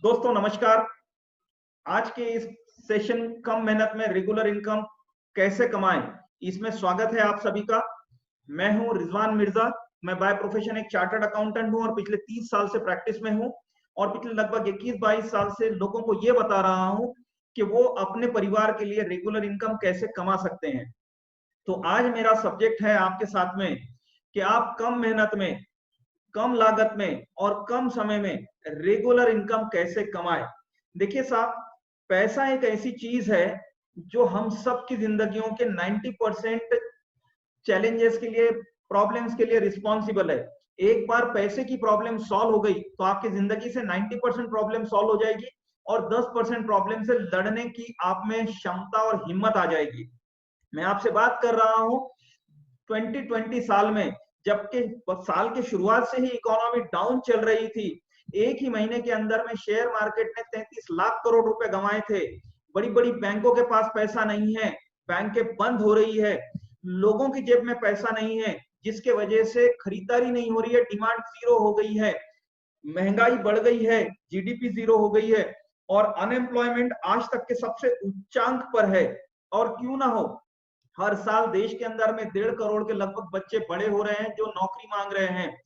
दोस्तों नमस्कार। आज के इस सेशन कम मेहनत में रेगुलर इनकम कैसे कमाएं, इसमें स्वागत है आप सभी का। मैं हूं रिजवान मिर्जा। मैं बाय प्रोफेशन एक चार्टर्ड अकाउंटेंट हूं और पिछले 30 साल से प्रैक्टिस में हूं और पिछले लगभग 21-22 साल से लोगों को ये बता रहा हूं कि वो अपने परिवार के लिए रेगुलर इनकम कैसे कमा सकते हैं। तो आज मेरा सब्जेक्ट है आपके साथ में कि आप कम मेहनत में, कम लागत में और कम समय में रेगुलर इनकम कैसे कमाएं। देखिए साहब, पैसा एक ऐसी चीज है जो हम सब की जिंदगियों के 90% चैलेंजेस के लिए, प्रॉब्लम्स के लिए रिस्पॉन्सिबल है। एक बार पैसे की प्रॉब्लम सॉल्व हो गई तो आपकी जिंदगी से 90% प्रॉब्लम सॉल्व हो जाएगी और 10% प्रॉब्लम से लड़ने की आप में क्षमता और हिम्मत आ जाएगी। मैं आपसे बात कर रहा हूं 2020 साल में, जबकि साल की शुरुआत से ही इकोनॉमी डाउन चल रही थी। एक ही महीने के अंदर में शेयर मार्केट ने 33 लाख करोड़ रुपए गंवाए थे। बड़ी बड़ी बैंकों के पास पैसा नहीं है, बैंकें बंद हो रही है, लोगों की जेब में पैसा नहीं है, जिसके वजह से खरीदारी नहीं हो रही है, डिमांड जीरो हो गई है, महंगाई बढ़ गई है, जीडीपी जीरो हो गई है और अनएम्प्लॉयमेंट आज तक के सबसे उच्चांक पर है। और क्यों ना हो, हर साल देश के अंदर में 1.5 करोड़ के लगभग बच्चे बड़े हो रहे हैं जो नौकरी मांग रहे हैं,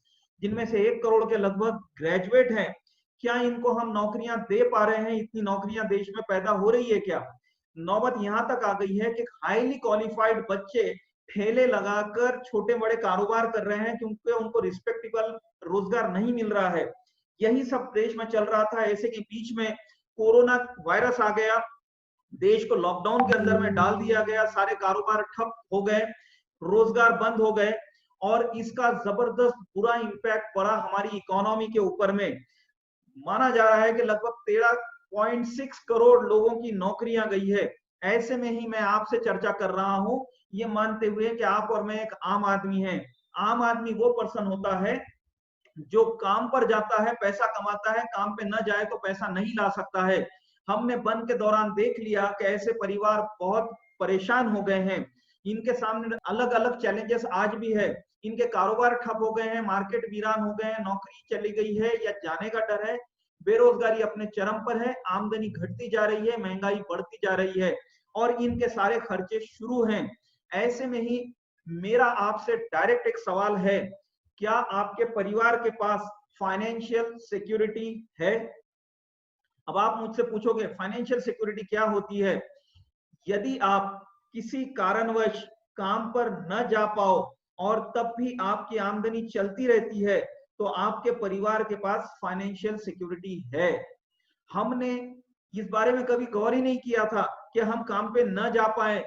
जिनमें से 1 करोड़ के लगभग ग्रेजुएट हैं। क्या इनको हम नौकरियां दे पा रहे हैं? इतनी नौकरियां देश में पैदा हो रही है क्या? नौबत यहां तक आ गई है कि हाईली क्वालिफाइड बच्चे ठेले लगाकर छोटे बड़े कारोबार कर रहे हैं क्योंकि उनको रिस्पेक्टेबल रोजगार नहीं मिल रहा है। यही सब देश में चल रहा था। ऐसे के बीच में कोरोना वायरस आ गया, देश को लॉकडाउन के अंदर में डाल दिया गया, सारे कारोबार ठप हो गए, रोजगार बंद हो गए और इसका जबरदस्त बुरा इंपैक्ट पड़ा हमारी इकोनॉमी के ऊपर में। माना जा रहा है कि लगभग 13.6 करोड़ लोगों की नौकरियां गई है। ऐसे में ही मैं आपसे चर्चा कर रहा हूं, ये मानते हुए कि आप और मैं एक आम आदमी हैं। आम आदमी वो पर्सन होता है जो काम पर जाता है, पैसा कमाता है, काम पे न जाए तो पैसा नहीं ला सकता है। हमने बंद के दौरान देख लिया कि ऐसे परिवार बहुत परेशान हो गए हैं। इनके सामने अलग अलग चैलेंजेस आज भी है। इनके कारोबार ठप हो गए हैं, मार्केट वीरान हो गए हैं, नौकरी चली गई है या जाने का डर है, बेरोजगारी अपने चरम पर है, आमदनी घटती जा रही है, महंगाई बढ़ती जा रही है और इनके सारे खर्चे शुरू हैं। ऐसे में ही मेरा आपसे डायरेक्ट एक सवाल है, क्या आपके परिवार के पास फाइनेंशियल सिक्योरिटी है? अब आप मुझसे पूछोगे फाइनेंशियल सिक्योरिटी क्या होती है? यदि आप किसी कारणवश काम पर न जा पाओ और तब भी आपकी आमदनी चलती रहती है तो आपके परिवार के पास फाइनेंशियल सिक्योरिटी है। हमने इस बारे में कभी गौर ही नहीं किया था कि हम काम पे न जा पाए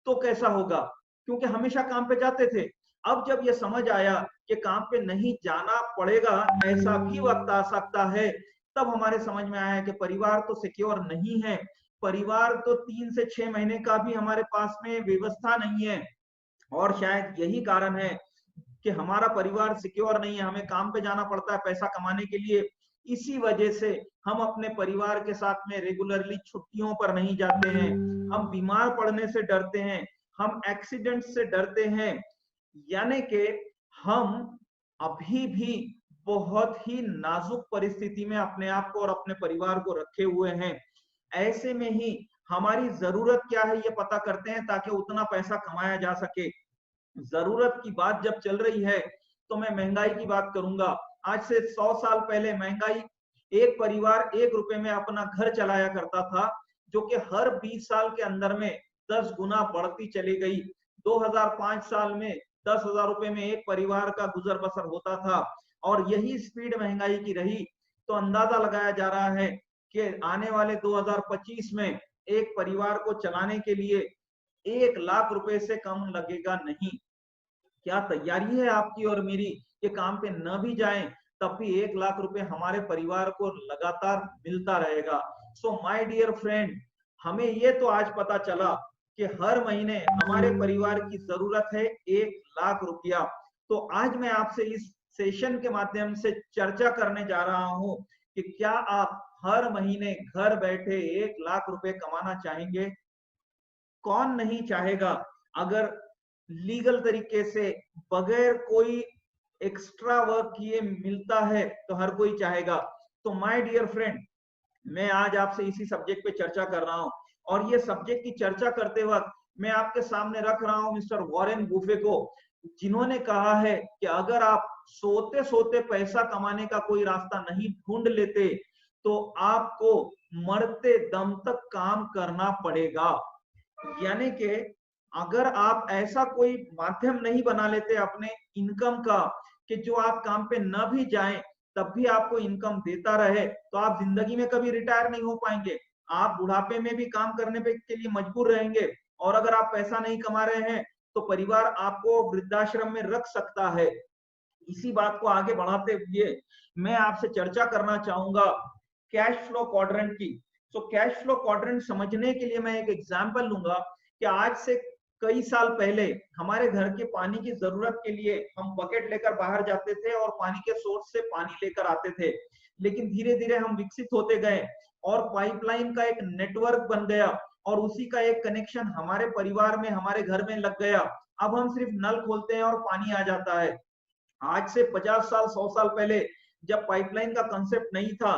तो कैसा होगा, क्योंकि हमेशा काम पे जाते थे। अब जब ये समझ आया कि काम पे नहीं जाना पड़ेगा, ऐसा भी वक्त आ सकता है, तब हमारे समझ में आया कि परिवार तो सिक्योर नहीं है। परिवार तो 3 से 6 महीने का भी हमारे पास में व्यवस्था नहीं है और शायद यही कारण है कि हमारा परिवार सिक्योर नहीं है, हमें काम पे जाना पड़ता है पैसा कमाने के लिए। इसी वजह से हम अपने परिवार के साथ में रेगुलरली छुट्टियों पर नहीं जाते हैं, हम बीमार पड़ने से डरते हैं, हम एक्सीडेंट से डरते हैं, यानी कि हम अभी भी बहुत ही नाजुक परिस्थिति में अपने आप को और अपने परिवार को रखे हुए हैं। ऐसे में ही हमारी जरूरत क्या है ये पता करते हैं ताकि उतना पैसा कमाया जा सके। जरूरत की बात जब चल रही है तो मैं महंगाई की बात करूंगा। आज से 100 साल पहले महंगाई, एक परिवार 1 रुपए में अपना घर चलाया करता था, जो कि हर 20 साल के अंदर में 10 गुना बढ़ती चली गई। 2005 साल में 10,000 रुपए में एक परिवार का गुजर बसर होता था और यही स्पीड महंगाई की रही तो अंदाजा लगाया जा रहा है कि आने वाले 2025 में एक परिवार को चलाने के लिए 1 लाख रुपए से कम लगेगा नहीं। क्या तैयारी है आपकी और मेरी कि काम पे न भी जाएं तब भी 1 लाख रुपए हमारे परिवार को लगातार मिलता रहेगा? सो माय डियर फ्रेंड, हमें ये तो आज पता चला कि हर महीने हमारे परिवार की जरूरत है 1 लाख रुपया। तो आज मैं आपसे इस सेशन के माध्यम से चर्चा करने जा रहा हूं कि क्या आप हर महीने घर बैठे 1 लाख रुपए कमाना चाहेंगे? कौन नहीं चाहेगा? अगर लीगल तरीके से, बगैर कोई एक्स्ट्रा वर्क किए मिलता है तो हर कोई चाहेगा। तो माय डियर फ्रेंड, मैं आज आपसे इसी सब्जेक्ट पे चर्चा कर रहा हूं, और ये सब्जेक्ट की चर्चा करते वक्त मैं आपके सामने रख रहा हूं मिस्टर वॉरेन बुफे को, जिन्होंने कहा है कि अगर आप सोते सोते पैसा कमाने का कोई रास्ता नहीं ढूंढ लेते तो आपको मरते दम तक काम करना पड़ेगा। यानी कि अगर आप ऐसा कोई माध्यम नहीं बना लेते अपने इनकम का कि जो आप काम पे न भी जाएं तब भी आपको इनकम देता रहे, तो आप जिंदगी में कभी रिटायर नहीं हो पाएंगे। आप बुढ़ापे में भी काम करने के लिए मजबूर रहेंगे, और अगर आप पैसा नहीं कमा रहे हैं तो परिवार आपको वृद्धाश्रम में रख सकता है। इसी बात को आगे बढ़ाते हुए मैं आपसे चर्चा करना चाहूंगा कैश फ्लो क्वाड्रेंट की। तो कैश फ्लो क्वाड्रेंट समझने के लिए मैं एक एग्जांपल लूंगा कि आज से कई साल पहले हमारे घर के पानी की जरूरत के लिए हम बकेट लेकर बाहर जाते थे और पानी के सोर्स से पानी लेकर आते थे, लेकिन धीरे धीरे हम विकसित होते गए और पाइपलाइन का एक नेटवर्क बन गया और उसी का एक कनेक्शन हमारे परिवार में, हमारे घर में लग गया। अब हम सिर्फ नल खोलते हैं और पानी आ जाता है। आज से 50 साल 100 साल पहले जब पाइपलाइन का कंसेप्ट नहीं था,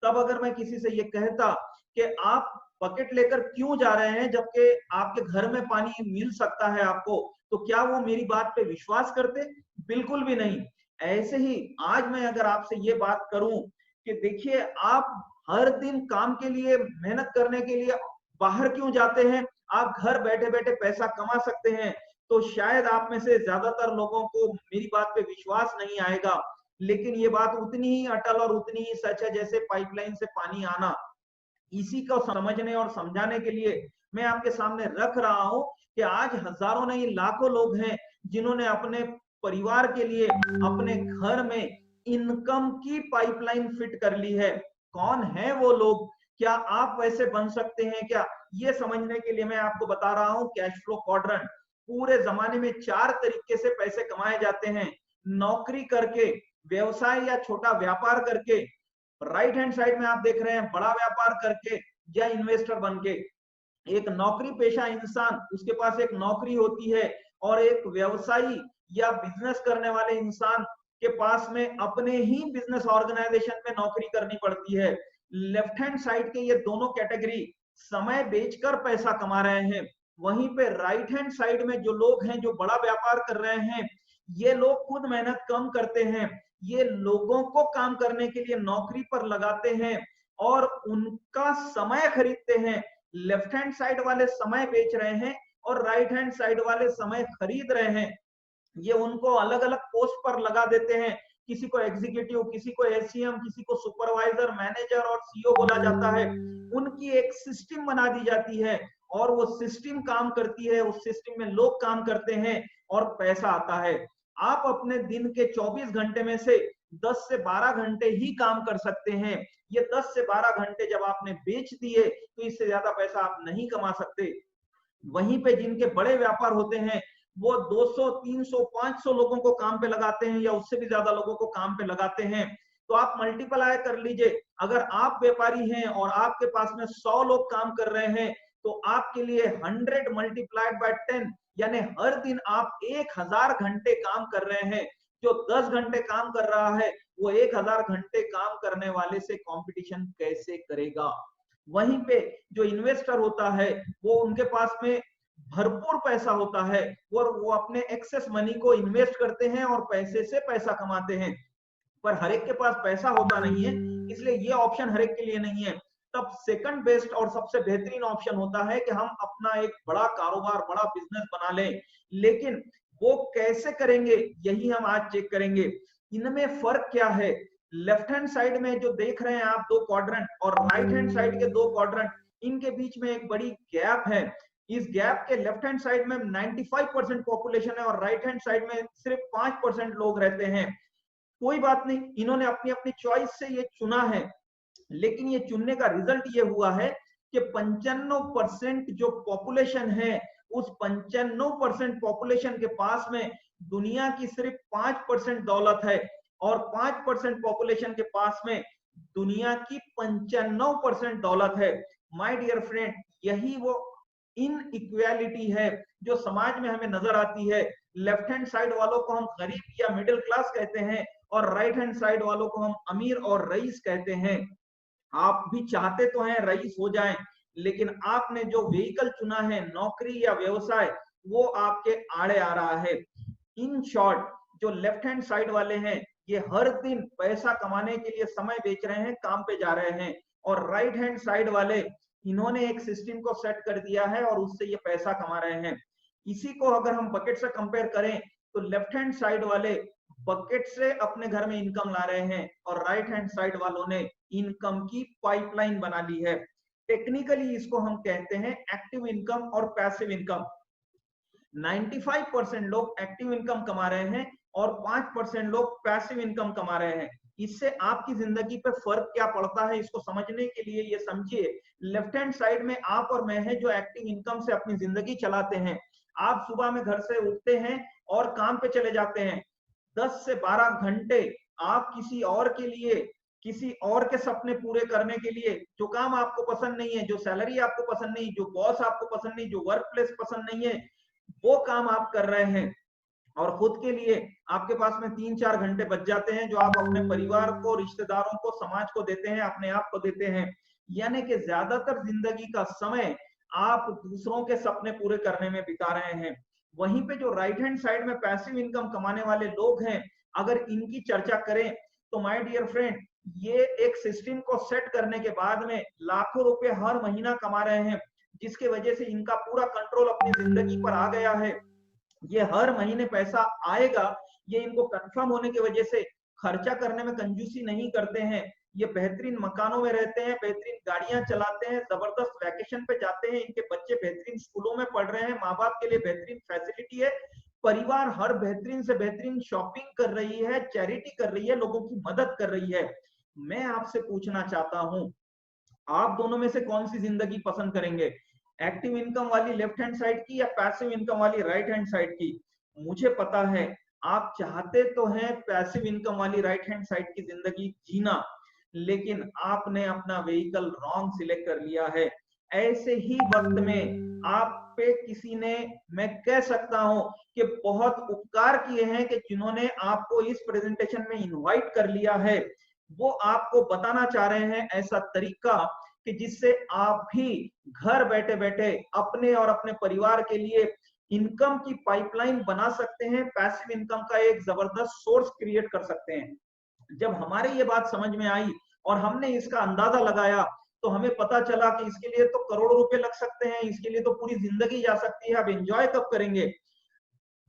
तब अगर मैं किसी से ये कहता कि आप बकेट लेकर क्यों जा रहे हैं जबकि आपके घर में पानी मिल सकता है आपको, तो क्या वो मेरी बात पे विश्वास करते? बिल्कुल भी नहीं। ऐसे ही आज मैं अगर आपसे ये बात करूं कि देखिए आप हर दिन काम के लिए, मेहनत करने के लिए बाहर क्यों जाते हैं, आप घर बैठे बैठे पैसा कमा सकते हैं, तो शायद आप में से ज्यादातर लोगों को मेरी बात पे विश्वास नहीं आएगा, लेकिन ये बात उतनी ही अटल और उतनी ही सच है जैसे पाइपलाइन से पानी आना। इसी को समझने और समझाने के लिए मैं आपके सामने रख रहा हूं कि आज हजारों नहीं लाखों लोग हैं जिन्होंने अपने परिवार के लिए अपने घर में इनकम की पाइपलाइन फिट कर ली है। कौन है वो लोग? क्या आप वैसे बन सकते हैं क्या? ये समझने के लिए मैं आपको बता रहा हूं कैश फ्लो क्वाड्रेंट। पूरे जमाने में 4 तरीके से पैसे कमाए जाते हैं। नौकरी करके, व्यवसाय या छोटा व्यापार करके, राइट हैंड साइड में आप देख रहे हैं बड़ा व्यापार करके, या इन्वेस्टर बन के। एक नौकरी पेशा इंसान, उसके पास एक नौकरी होती है, और एक व्यवसायी या बिजनेस करने वाले इंसान के पास में अपने ही बिजनेस ऑर्गेनाइजेशन में नौकरी करनी पड़ती है। लेफ्ट हैंड साइड के ये दोनों कैटेगरी समय बेचकर पैसा कमा रहे हैं। वहीं पे राइट हैंड साइड में जो लोग हैं जो बड़ा व्यापार कर रहे हैं, ये लोग खुद मेहनत कम करते हैं, ये लोगों को काम करने के लिए नौकरी पर लगाते हैं और उनका समय खरीदते हैं। लेफ्ट हैंड साइड वाले समय बेच रहे हैं और राइट हैंड साइड वाले समय खरीद रहे हैं। ये उनको अलग अलग पोस्ट पर लगा देते हैं, किसी को एग्जीक्यूटिव, किसी को एसीएम, किसी को सुपरवाइजर, मैनेजर और सीईओ बोला जाता है। उनकी एक सिस्टम बना दी जाती है और वो सिस्टम काम करती है, उस सिस्टम में लोग काम करते हैं और पैसा आता है। आप अपने दिन के 24 घंटे में से 10 से 12 घंटे ही काम कर सकते हैं। ये 10 से 12 घंटे जब आपने बेच दिए तो इससे ज्यादा पैसा आप नहीं कमा सकते। वहीं पे जिनके बड़े व्यापार होते हैं वो 200, 300, 500 लोगों को काम पे लगाते हैं या उससे भी ज्यादा लोगों को काम पे लगाते हैं। तो आप मल्टीप्लाई कर लीजिए, अगर आप व्यापारी हैं और आपके पास में 100 लोग काम कर रहे हैं तो आपके लिए 100 मल्टीप्लाइड बाय 10, यानी हर दिन आप 1000 घंटे काम कर रहे हैं। जो 10 घंटे काम कर रहा है वो 1000 घंटे काम करने वाले से कंपटीशन कैसे करेगा? वहीं पे जो इन्वेस्टर होता है वो, उनके पास में भरपूर पैसा होता है और वो अपने एक्सेस मनी को इन्वेस्ट करते हैं और पैसे से पैसा कमाते हैं। पर हर एक के पास पैसा होता नहीं है, इसलिए ये ऑप्शन हर एक के लिए नहीं है। तब सेकंड बेस्ट और सबसे बेहतरीन ऑप्शन होता है कि हम अपना एक बड़ा कारोबार, बड़ा बिजनेस बना लें। लेकिन वो कैसे करेंगे, यही हम आज चेक करेंगे। इनमें फर्क क्या है? लेफ्ट हैंड साइड में जो देख रहे हैं आप 2 क्वाड्रेंट और राइट हैंड साइड के 2 क्वाड्रेंट, इनके बीच में एक बड़ी गैप है। इस गैप के लेफ्ट हैंड साइड में 95% पॉपुलेशन है और राइट हैंड साइड में सिर्फ 5% लोग रहते हैं। कोई बात नहीं, इन्होंने अपनी अपनी चॉइस से ये चुना है, लेकिन ये चुनने का रिजल्ट ये हुआ है कि 95% जो पॉपुलेशन है, उस 95% पॉपुलेशन के पास में दुनिया की सिर्फ 5% दौलत है और 5% पॉपुलेशन के पास में दुनिया की 95% दौलत है। माय डियर फ्रेंड, यही वो इन इक्वालिटी है जो समाज में हमें नजर आती है। लेफ्ट हैंड साइड वालों को हम गरीब या मिडिल क्लास कहते हैं और राइट हैंड साइड वालों को हम अमीर और रईस कहते हैं। आप भी चाहते तो हैं रईस हो जाएं, लेकिन आपने जो व्हीकल चुना है, नौकरी या व्यवसाय, वो आपके आड़े आ रहा है। इन शॉर्ट, जो लेफ्ट हैंड साइड वाले हैं, ये हर दिन पैसा कमाने के लिए समय बेच रहे हैं, काम पे जा रहे हैं, और राइट हैंड साइड वाले, इन्होंने एक सिस्टम को सेट कर दिया है और उससे ये पैसा कमा रहे हैं। इसी को अगर हम बकेट से कंपेयर करें तो लेफ्ट हैंड साइड वाले बकेट से अपने घर में इनकम ला रहे हैं और राइट हैंड साइड वालों ने इनकम की पाइपलाइन बना ली है। टेक्निकली इसको हम कहते हैं एक्टिव इनकम और पैसिव इनकम। 95% लोग एक्टिव इनकम कमा रहे हैं और 5% लोग पैसिव इनकम कमा रहे हैं। इससे आपकी जिंदगी पे फर्क क्या पड़ता है, इसको समझने के लिए ये समझिए, लेफ्ट हैंड साइड में आप और मैं हैं जो एक्टिव इनकम से अपनी जिंदगी चलाते हैं। आप सुबह में घर से उठते हैं और काम पे चले जाते हैं, 10 से 12 घंटे आप किसी और के लिए, किसी और के सपने पूरे करने के लिए, जो काम आपको पसंद नहीं है, जो सैलरी आपको पसंद नहीं, जो बॉस आपको पसंद नहीं, जो वर्क प्लेस पसंद नहीं है, वो काम आप कर रहे हैं। और खुद के लिए आपके पास में 3-4 घंटे बच जाते हैं जो आप अपने परिवार को, रिश्तेदारों को, समाज को देते हैं, अपने आप को देते हैं। यानी कि ज्यादातर जिंदगी का समय आप दूसरों के सपने पूरे करने में बिता रहे हैं। वहीं पे जो राइट हैंड साइड में पैसिव इनकम कमाने वाले लोग हैं, अगर इनकी चर्चा करें तो माय डियर फ्रेंड, ये एक सिस्टम को सेट करने के बाद में लाखों रुपए हर महीना कमा रहे हैं, जिसकी वजह से इनका पूरा कंट्रोल अपनी जिंदगी पर आ गया है। ये हर महीने पैसा आएगा, ये इनको कंफर्म होने की वजह से खर्चा करने में कंजूसी नहीं करते हैं। ये बेहतरीन मकानों में रहते हैं, बेहतरीन गाड़ियां चलाते हैं, जबरदस्त वैकेशन पे जाते हैं, इनके बच्चे बेहतरीन स्कूलों में पढ़ रहे हैं, माँ बाप के लिए बेहतरीन फैसिलिटी है, परिवार हर बेहतरीन से बेहतरीन शॉपिंग कर रही है, चैरिटी कर रही है, लोगों की मदद कर रही है। मैं आपसे पूछना चाहता हूं, आप दोनों में से कौन सी जिंदगी पसंद करेंगे, एक्टिव इनकम वाली लेफ्ट हैंड साइड की या पैसिव इनकम वाली राइट हैंड साइड की? मुझे पता है आप चाहते तो हैं पैसिव इनकम वाली राइट हैंड साइड की जिंदगी जीना, लेकिन आपने अपना व्हीकल रॉन्ग सिलेक्ट कर लिया है। ऐसे ही वक्त में आप पे किसी ने, मैं कह सकता हूं कि बहुत उपकार किए हैं कि जिन्होंने आपको इस प्रेजेंटेशन में इनवाइट कर लिया है। वो आपको बताना चाह रहे हैं ऐसा तरीका कि जिससे आप भी घर बैठे बैठे अपने और अपने परिवार के लिए इनकम की पाइपलाइन बना सकते हैं, पैसिव इनकम का एक जबरदस्त सोर्स क्रिएट कर सकते हैं। जब हमारे ये बात समझ में आई और हमने इसका अंदाजा लगाया तो हमें पता चला कि इसके लिए तो करोड़ों रुपए लग सकते हैं, इसके लिए तो पूरी जिंदगी जा सकती है। अब एंजॉय कब करेंगे?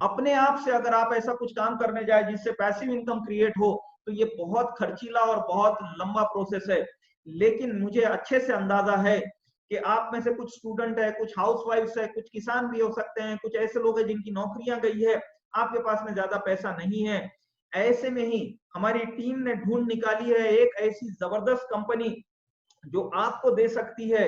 अपने आप से अगर आप ऐसा कुछ काम करने जाए जिससे पैसिव इनकम क्रिएट हो, तो ये बहुत खर्चीला और बहुत लंबा प्रोसेस है। लेकिन मुझे अच्छे से अंदाजा है कि आप में से कुछ स्टूडेंट है, कुछ हाउसवाइफ्स है, कुछ किसान भी हो सकते हैं, कुछ ऐसे लोग हैं जिनकी नौकरियां गई है, आपके पास में ज्यादा पैसा नहीं है। ऐसे में ही हमारी टीम ने ढूंढ निकाली है एक ऐसी जबरदस्त कंपनी जो आपको दे सकती है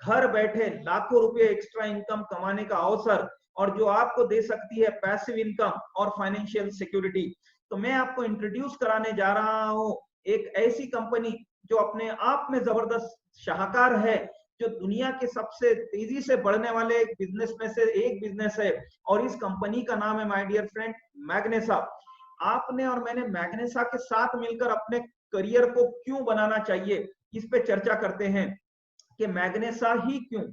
घर बैठे लाखों रुपए एक्स्ट्रा इनकम कमाने का अवसर, और जो आपको दे सकती है पैसिव इनकम और फाइनेंशियल सिक्योरिटी। तो मैं आपको इंट्रोड्यूस कराने जा रहा हूं एक ऐसी कंपनी जो अपने आप में जबरदस्त शाहकार है, जो दुनिया के सबसे तेजी से बढ़ने वाले एक बिजनेस में से एक बिजनेस है, और इस कंपनी का नाम है माय डियर फ्रेंड मैग्नेसा। आपने और मैंने मैग्नेसा के साथ मिलकर अपने करियर को क्यों बनाना चाहिए, इस पे चर्चा करते हैं कि मैग्नेसा ही क्यों।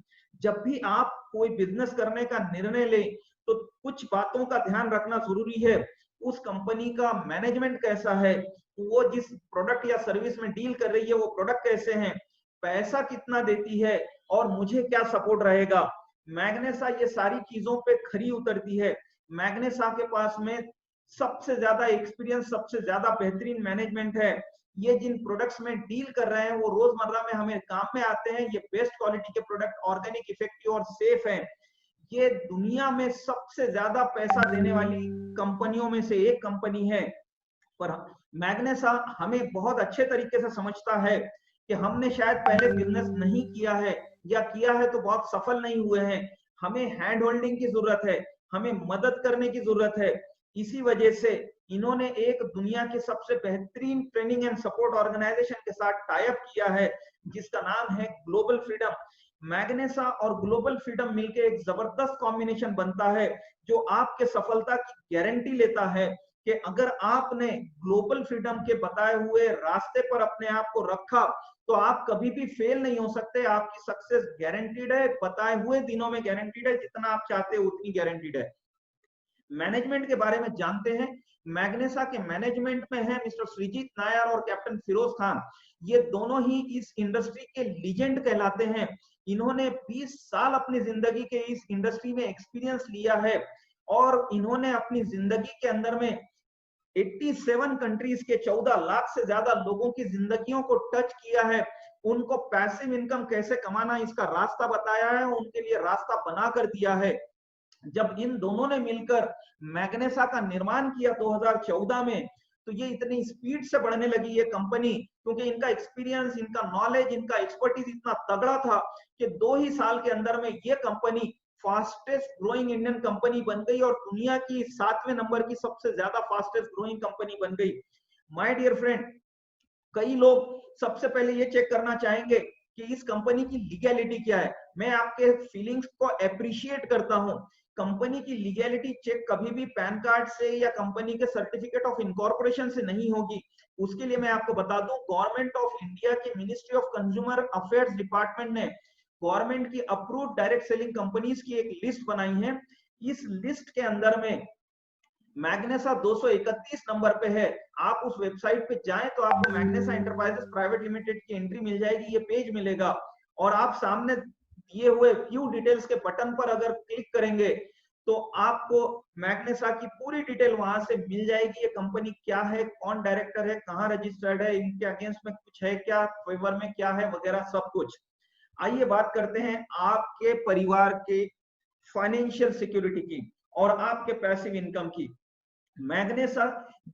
जब भी आप कोई बिजनेस करने का निर्णय लें तो कुछ बातों का ध्यान रखना जरूरी है। उस कंपनी का मैनेजमेंट कैसा है, वो जिस प्रोडक्ट या सर्विस में डील कर रही है वो प्रोडक्ट कैसे हैं, पैसा कितना देती है, और मुझे क्या सपोर्ट रहेगा। मैग्नेसा ये सारी चीजों पे खरी उतरती है। मैग्नेसा के पास में सबसे ज्यादा एक्सपीरियंस, सबसे ज्यादा बेहतरीन मैनेजमेंट है। ये जिन प्रोडक्ट्स में डील कर रहे हैं वो रोजमर्रा में हमें काम में आते हैं। ये बेस्ट क्वालिटी के प्रोडक्ट, ऑर्गेनिक, इफेक्टिव और सेफ हैं। ये दुनिया में सबसे ज्यादा पैसा देने वाली कंपनियों में से एक कंपनी है। पर मैग्नेसा हमें बहुत अच्छे तरीके से समझता है कि हमने शायद पहले बिजनेस नहीं किया है, या किया है तो बहुत सफल नहीं हुए हैं। हमें हैंड होल्डिंग की जरूरत है, हमें मदद करने की जरूरत है। इसी वजह से इन्होंने एक दुनिया के सबसे बेहतरीन ट्रेनिंग एंड सपोर्ट ऑर्गेनाइजेशन के साथ टाई अप किया है, जिसका नाम है ग्लोबल फ्रीडम। मैग्नेसा और ग्लोबल फ्रीडम मिलकर एक जबरदस्त कॉम्बिनेशन बनता है जो आपके सफलता की गारंटी लेता है। कि अगर आपने ग्लोबल फ्रीडम के बताए हुए रास्ते पर अपने आप को रखा तो आप कभी भी फेल नहीं हो सकते। आपकी सक्सेस गारंटीड है, बताए हुए दिनों में गारंटीड है, जितना आप चाहते हो उतनी गारंटीड है। मैनेजमेंट के बारे में जानते हैं। मैग्नेसा के मैनेजमेंट में है मिस्टर श्रीजीत नायर और कैप्टन फिरोज खान। ये दोनों ही इस इंडस्ट्री के लीजेंड कहलाते हैं। इन्होंने 20 साल अपनी जिंदगी के इस इंडस्ट्री में एक्सपीरियंस लिया है और इन्होंने अपनी जिंदगी के अंदर में 87 कंट्रीज के 14 लाख से ज्यादा लोगों की जिंदगियों को टच किया है। उनको पैसिव इनकम कैसे कमाना इसका रास्ता बताया है, उनके लिए रास्ता बना कर दिया है। जब इन दोनों ने मिलकर मैग्नेसा का निर्माण किया 2014 में, तो ये इतनी स्पीड से बढ़ने लगी ये कंपनी, क्योंकि इनका एक्सपीरियंस, इनका नॉलेज, इनका एक्सपर्टीज इतना तगड़ा था कि 2 ही साल के अंदर में ये company fastest growing Indian company बन गई और दुनिया की 7वें नंबर की सबसे ज्यादा फास्टेस्ट ग्रोइंग कंपनी बन गई। माय डियर फ्रेंड, कई लोग सबसे पहले ये चेक करना चाहेंगे कि इस कंपनी की लीगैलिटी क्या है। मैं आपके फीलिंग्स को अप्रिशिएट करता हूं। कंपनी की लीगैलिटी चेक कभी भी पैन कार्ड से या कंपनी के सर्टिफिकेट ऑफ इनकॉर्पोरेशन से नहीं होगी। उसके लिए मैं आपको बता दूं, गवर्नमेंट ऑफ इंडिया की ministry of consumer affairs department ने गवर्नमेंट की अप्रूव्ड डायरेक्ट सेलिंग कंपनीज की एक लिस्ट बनाई है। इस लिस्ट के अंदर में मैग्नेसा 231 नंबर पे है। आप उस वेबसाइट पे जाएं तो आपको मैग्नेसा एंटरप्राइजेस प्राइवेट लिमिटेड की एंट्री मिल जाएगी, ये पेज मिलेगा और आप सामने दिए हुए व्यू डिटेल्स के बटन पर अगर क्लिक करेंगे तो आपको मैग्नेसा की पूरी डिटेल वहां से मिल जाएगी। ये कंपनी क्या है, कौन डायरेक्टर है, कहाँ रजिस्टर्ड है, इनके अगेंस्ट में कुछ है क्या, फेवर में क्या है, वगैरह सब कुछ। आइए बात करते हैं आपके परिवार के फाइनेंशियल सिक्योरिटी की और आपके पैसिव इनकम की। मैग्नेसा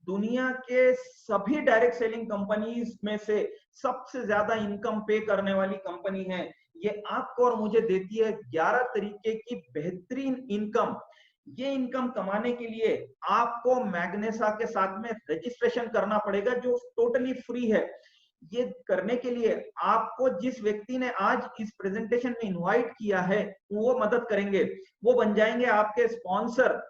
दुनिया के सभी डायरेक्ट सेलिंग कंपनीज में से सबसे ज्यादा इनकम पे करने वाली कंपनी है। ये आपको और मुझे देती है 11 तरीके की बेहतरीन इनकम। ये इनकम कमाने के लिए आपको मैग्नेसा के साथ में रजिस्ट्रेशन करना पड़ेगा, जो टोटली फ्री है। ये करने के लिए आपको जिस व्यक्ति ने आज इस प्रेजेंटेशन में इनवाइट किया है वो मदद करेंगे, वो बन जाएंगे आपके स्पॉन्सर।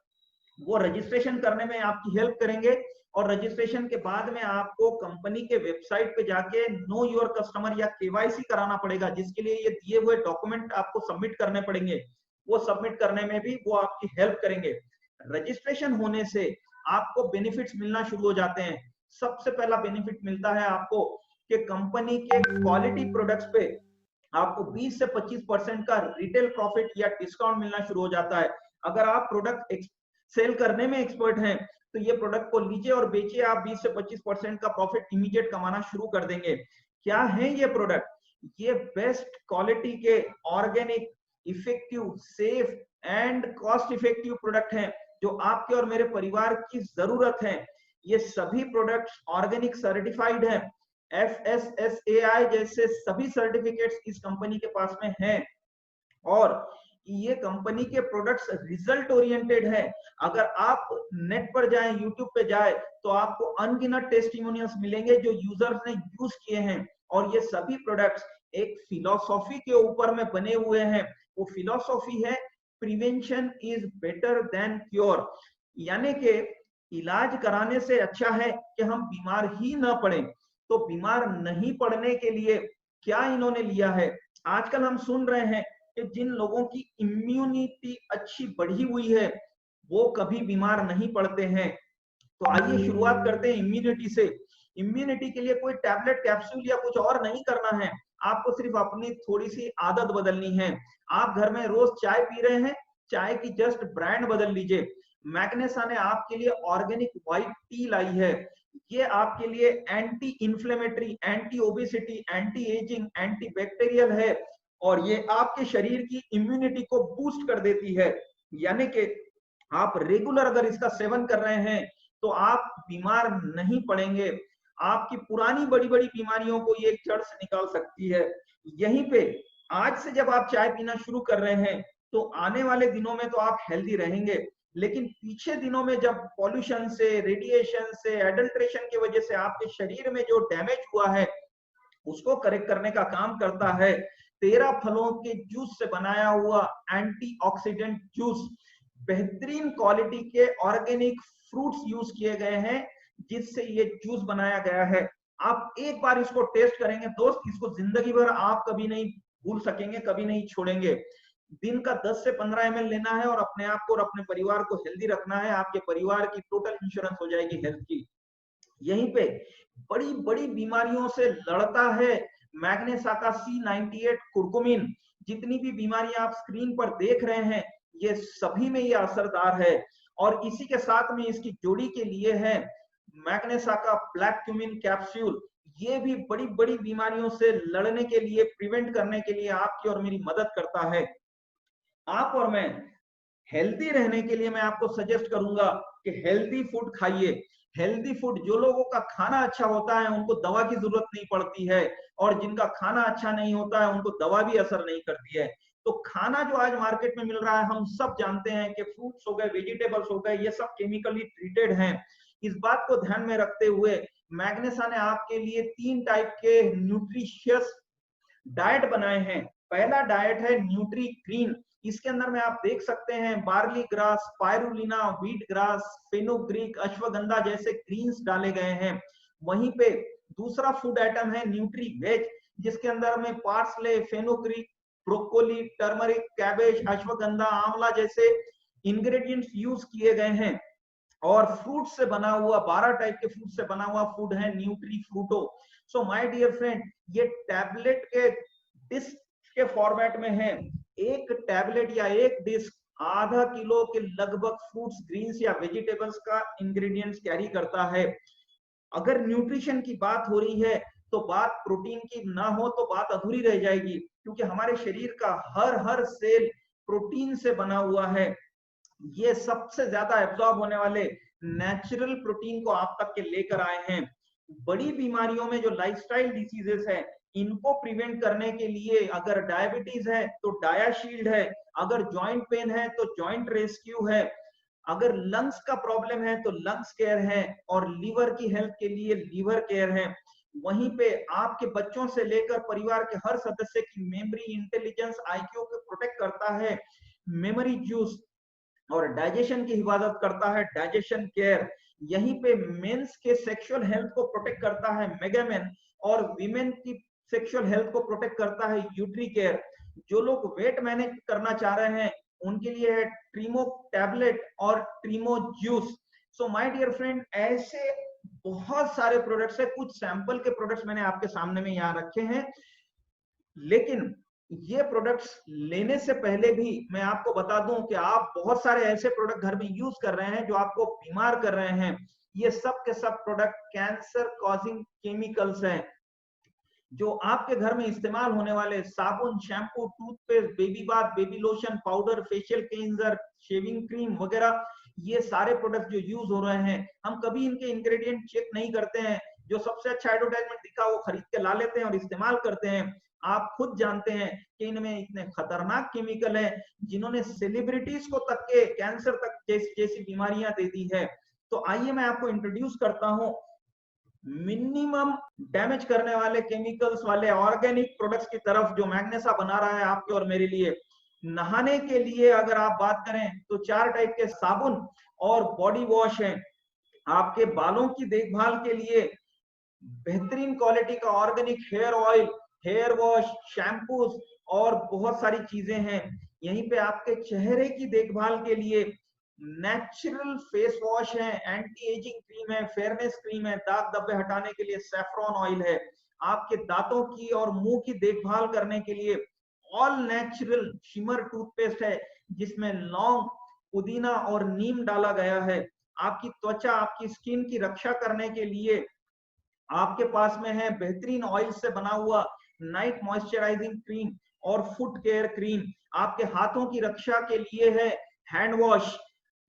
वो रजिस्ट्रेशन करने में आपकी हेल्प करेंगे और रजिस्ट्रेशन के बाद में आपको कंपनी के वेबसाइट पे जाके नो योर कस्टमर या केवाईसी कराना पड़ेगा, जिसके लिए ये दिए हुए डॉक्यूमेंट आपको सबमिट करने पड़ेंगे। वो सबमिट करने में भी वो आपकी हेल्प करेंगे। रजिस्ट्रेशन होने से आपको बेनिफिट्स मिलना शुरू हो जाते हैं। सबसे पहला बेनिफिट मिलता है आपको कि कंपनी के क्वालिटी प्रोडक्ट्स पे आपको 20 से 25% का रिटेल प्रॉफिट या डिस्काउंट मिलना शुरू हो जाता है। अगर आप प्रोडक्ट सेल करने में एक्सपर्ट हैं तो ये प्रोडक्ट को लीजिए और बेचिए, आप 20 से 25% का प्रॉफिट इमीडिएट कमाना शुरू कर देंगे। क्या है ये प्रोडक्ट? ये बेस्ट क्वालिटी के organic, effective, safe and cost effective product हैं जो आपके और मेरे परिवार की जरूरत है। ये सभी प्रोडक्ट्स ऑर्गेनिक सर्टिफाइड हैं। FSSAI जैसे सभी सर्टिफिकेट्स इस कंपनी के पास में हैं और ये कंपनी के प्रोडक्ट्स रिजल्ट ओरिएंटेड है। अगर आप नेट पर जाएं, यूट्यूब पे जाएं, तो आपको अनगिनत टेस्टिमोनियल्स मिलेंगे जो यूजर्स ने यूज किए हैं और ये सभी प्रोडक्ट्स एक फिलॉसफी के ऊपर में बने हुए हैं। वो फिलॉसफी है prevention is better than cure, यानी कि इलाज कराने से अच्छा है कि हम बीमार ही न पड़े। तो बीमार नहीं पड़ने के लिए क्या इन्होंने लिया है? आजकल हम सुन रहे हैं कि जिन लोगों की इम्यूनिटी अच्छी बढ़ी हुई है वो कभी बीमार नहीं पड़ते हैं। तो आइए शुरुआत करते हैं इम्यूनिटी से। इम्यूनिटी के लिए कोई टैबलेट, कैप्सूल या कुछ और नहीं करना है, आपको सिर्फ अपनी थोड़ी सी आदत बदलनी है। आप घर में रोज चाय पी रहे हैं, चाय की जस्ट ब्रांड बदल लीजिए। मैग्नेसा ने आपके लिए ऑर्गेनिक व्हाइट टी लाई है। ये आपके लिए anti inflammatory, anti obesity, anti ageing, anti bacterial है और ये आपके शरीर की इम्यूनिटी को बूस्ट कर देती है। यानी कि आप रेगुलर अगर इसका सेवन कर रहे हैं तो आप बीमार नहीं पड़ेंगे। आपकी पुरानी बड़ी बड़ी बीमारियों को ये जड़ से निकाल सकती है। यहीं पे आज से जब आप चाय पीना शुरू कर रहे हैं तो आने वाले दिनों में तो आप हेल्दी रहेंगे, लेकिन पीछे दिनों में जब पॉल्यूशन से, रेडिएशन से, एडल्ट्रेशन की वजह से आपके शरीर में जो डैमेज हुआ है उसको करेक्ट करने का काम करता है 13 फलों के जूस से बनाया हुआ एंटीऑक्सीडेंट जूस। बेहतरीन क्वालिटी के ऑर्गेनिक फ्रूट्स यूज किए गए हैं जिससे ये जूस बनाया गया है। आप एक बार इसको टेस्ट करेंगे दोस्त, इसको जिंदगी भर आप कभी नहीं भूल सकेंगे, कभी नहीं छोड़ेंगे। दिन का 10 से 15 ml लेना है और अपने आप को और अपने परिवार को हेल्दी रखना है। आपके परिवार की टोटल इंश्योरेंस हो जाएगी हेल्थ की। यहीं पे बड़ी बड़ी बीमारियों से लड़ता है मैग्नेसाका C98 कुर्कुमिन। जितनी भी बीमारियां आप स्क्रीन पर देख रहे हैं ये सभी में ये असरदार है। और इसी के साथ में इसकी जोड़ी के लिए है मैग्नेसाका ब्लैक क्यूमिन कैप्सूल। ये भी बड़ी बड़ी बीमारियों से लड़ने के लिए, प्रिवेंट करने के लिए आपकी और मेरी मदद करता है। आप और मैं हेल्दी रहने के लिए मैं आपको सजेस्ट करूंगा कि हेल्दी फूड खाइए। हेल्दी फूड, जो लोगों का खाना अच्छा होता है उनको दवा की जरूरत नहीं पड़ती है, और जिनका खाना अच्छा नहीं होता है उनको दवा भी असर नहीं करती है। तो खाना जो आज मार्केट में मिल रहा है, हम सब जानते हैं कि फ्रूट्स हो गए, वेजिटेबल्स हो गए, ये सब केमिकली ट्रीटेड हैं। इस बात को ध्यान में रखते हुए मैग्नेसा ने आपके लिए 3 टाइप के न्यूट्रिशियस डाइट बनाए हैं। पहला डाइट है न्यूट्री ग्रीन। इसके अंदर में आप देख सकते हैं barley grass, spirulina, wheat grass, fenugreek, ashwagandha जैसे ग्रीन्स डाले गए हैं। वहीं पे दूसरा फूड आइटम है न्यूट्री वेज, जिसके अंदर में parsley, fenugreek, broccoli, turmeric, cabbage, ashwagandha, आंवला जैसे इंग्रेडिएंट्स यूज किए गए हैं। और फ्रूट से बना हुआ 12 टाइप के फ्रूट से बना हुआ फूड है न्यूट्री फ्रूटो। सो माय डियर फ्रेंड, ये टैबलेट के डिस्क के फॉर्मेट में है। एक टैबलेट या एक डिस्क आधा किलो के लगभग फ्रूट्स, ग्रीन्स या वेजिटेबल्स का इंग्रेडिएंट्स कैरी करता है। अगर न्यूट्रिशन की बात हो रही है तो बात प्रोटीन की ना हो तो बात अधूरी रह जाएगी, क्योंकि हमारे शरीर का हर सेल प्रोटीन से बना हुआ है। ये सबसे ज्यादा एब्जॉर्ब होने वाले नेचुरल प्रोटीन को आप तक के लेकर आए हैं। बड़ी बीमारियों में जो लाइफस्टाइल डिसीजेस है, इनको प्रिवेंट करने के लिए अगर डायबिटीज है तो डायाशील्ड है, अगर जॉइंट पेन है तो जॉइंट रेस्क्यू है, अगर लंग्स का प्रॉब्लम है तो लंग्स केयर है, और लीवर की हेल्थ के लिए लीवर केयर है। वहीं पे आपके बच्चों से लेकर परिवार के हर सदस्य की मेमोरी, इंटेलिजेंस, आईक्यू को प्रोटेक्ट करता है मेमोरी जूस, और डाइजेशन की हिफाजत करता है डाइजेशन केयर। यहीं पे मेंस के सेक्सुअल हेल्थ को प्रोटेक्ट करता है मेगामेन, और विमेन की सेक्सुअल हेल्थ को प्रोटेक्ट करता है यूट्री केयर। जो लोग वेट मैनेज करना चाह रहे हैं उनके लिए है ट्रीमो टैबलेट और ट्रीमो juice. So my dear friend, ऐसे बहुत सारे प्रोडक्ट्स है। कुछ सैंपल के प्रोडक्ट्स मैंने आपके सामने में यहाँ रखे हैं, लेकिन ये प्रोडक्ट्स लेने से पहले भी मैं आपको बता दूं कि आप बहुत सारे ऐसे प्रोडक्ट घर में यूज कर रहे हैं जो आपको बीमार कर रहे हैं। ये सब के सब प्रोडक्ट कैंसर कॉजिंग केमिकल्स हैं। जो आपके घर में इस्तेमाल होने वाले साबुन, shampoo, toothpaste, baby bath, baby lotion, powder, facial cleanser, shaving cream वगैरह, ये सारे प्रोडक्ट जो यूज हो रहे हैं, हम कभी इनके इंग्रेडिएंट चेक नहीं करते हैं। जो सबसे अच्छा एडवर्टाइजमेंट दिखा वो खरीद के ला लेते हैं और इस्तेमाल करते हैं। आप खुद जानते हैं कि इनमें इतने खतरनाक केमिकल हैं जिन्होंने सेलिब्रिटीज को तक के कैंसर तक जैसी बीमारियां दे दी है। तो आइए मैं आपको इंट्रोड्यूस करता हूं मिनिमम डैमेज करने वाले केमिकल्स वाले ऑर्गेनिक प्रोडक्ट्स की तरफ, जो मैग्नेसा बना रहा है आपके और मेरे लिए। नहाने के लिए अगर आप बात करें तो 4 टाइप के साबुन और बॉडी वॉश हैं। आपके बालों की देखभाल के लिए बेहतरीन क्वालिटी का organic hair oil, hair wash, shampoos और बहुत सारी चीजें हैं। यहीं पे आपके चेहरे की देखभाल के लिए नेचुरल फेस वॉश है, एंटी एजिंग क्रीम है, फेयरनेस क्रीम है, दाग धब्बे हटाने के लिए सैफरॉन ऑयल है। आपके दांतों की और मुंह की देखभाल करने के लिए ऑल नेचुरल शिमर टूथपेस्ट है, जिसमें लौंग, पुदीना और नीम डाला गया है। आपकी त्वचा, आपकी स्किन की रक्षा करने के लिए आपके पास में है बेहतरीन ऑयल से बना हुआ नाइट मॉइस्चराइजिंग क्रीम और फुट केयर क्रीम। आपके हाथों की रक्षा के लिए है हैंड वॉश।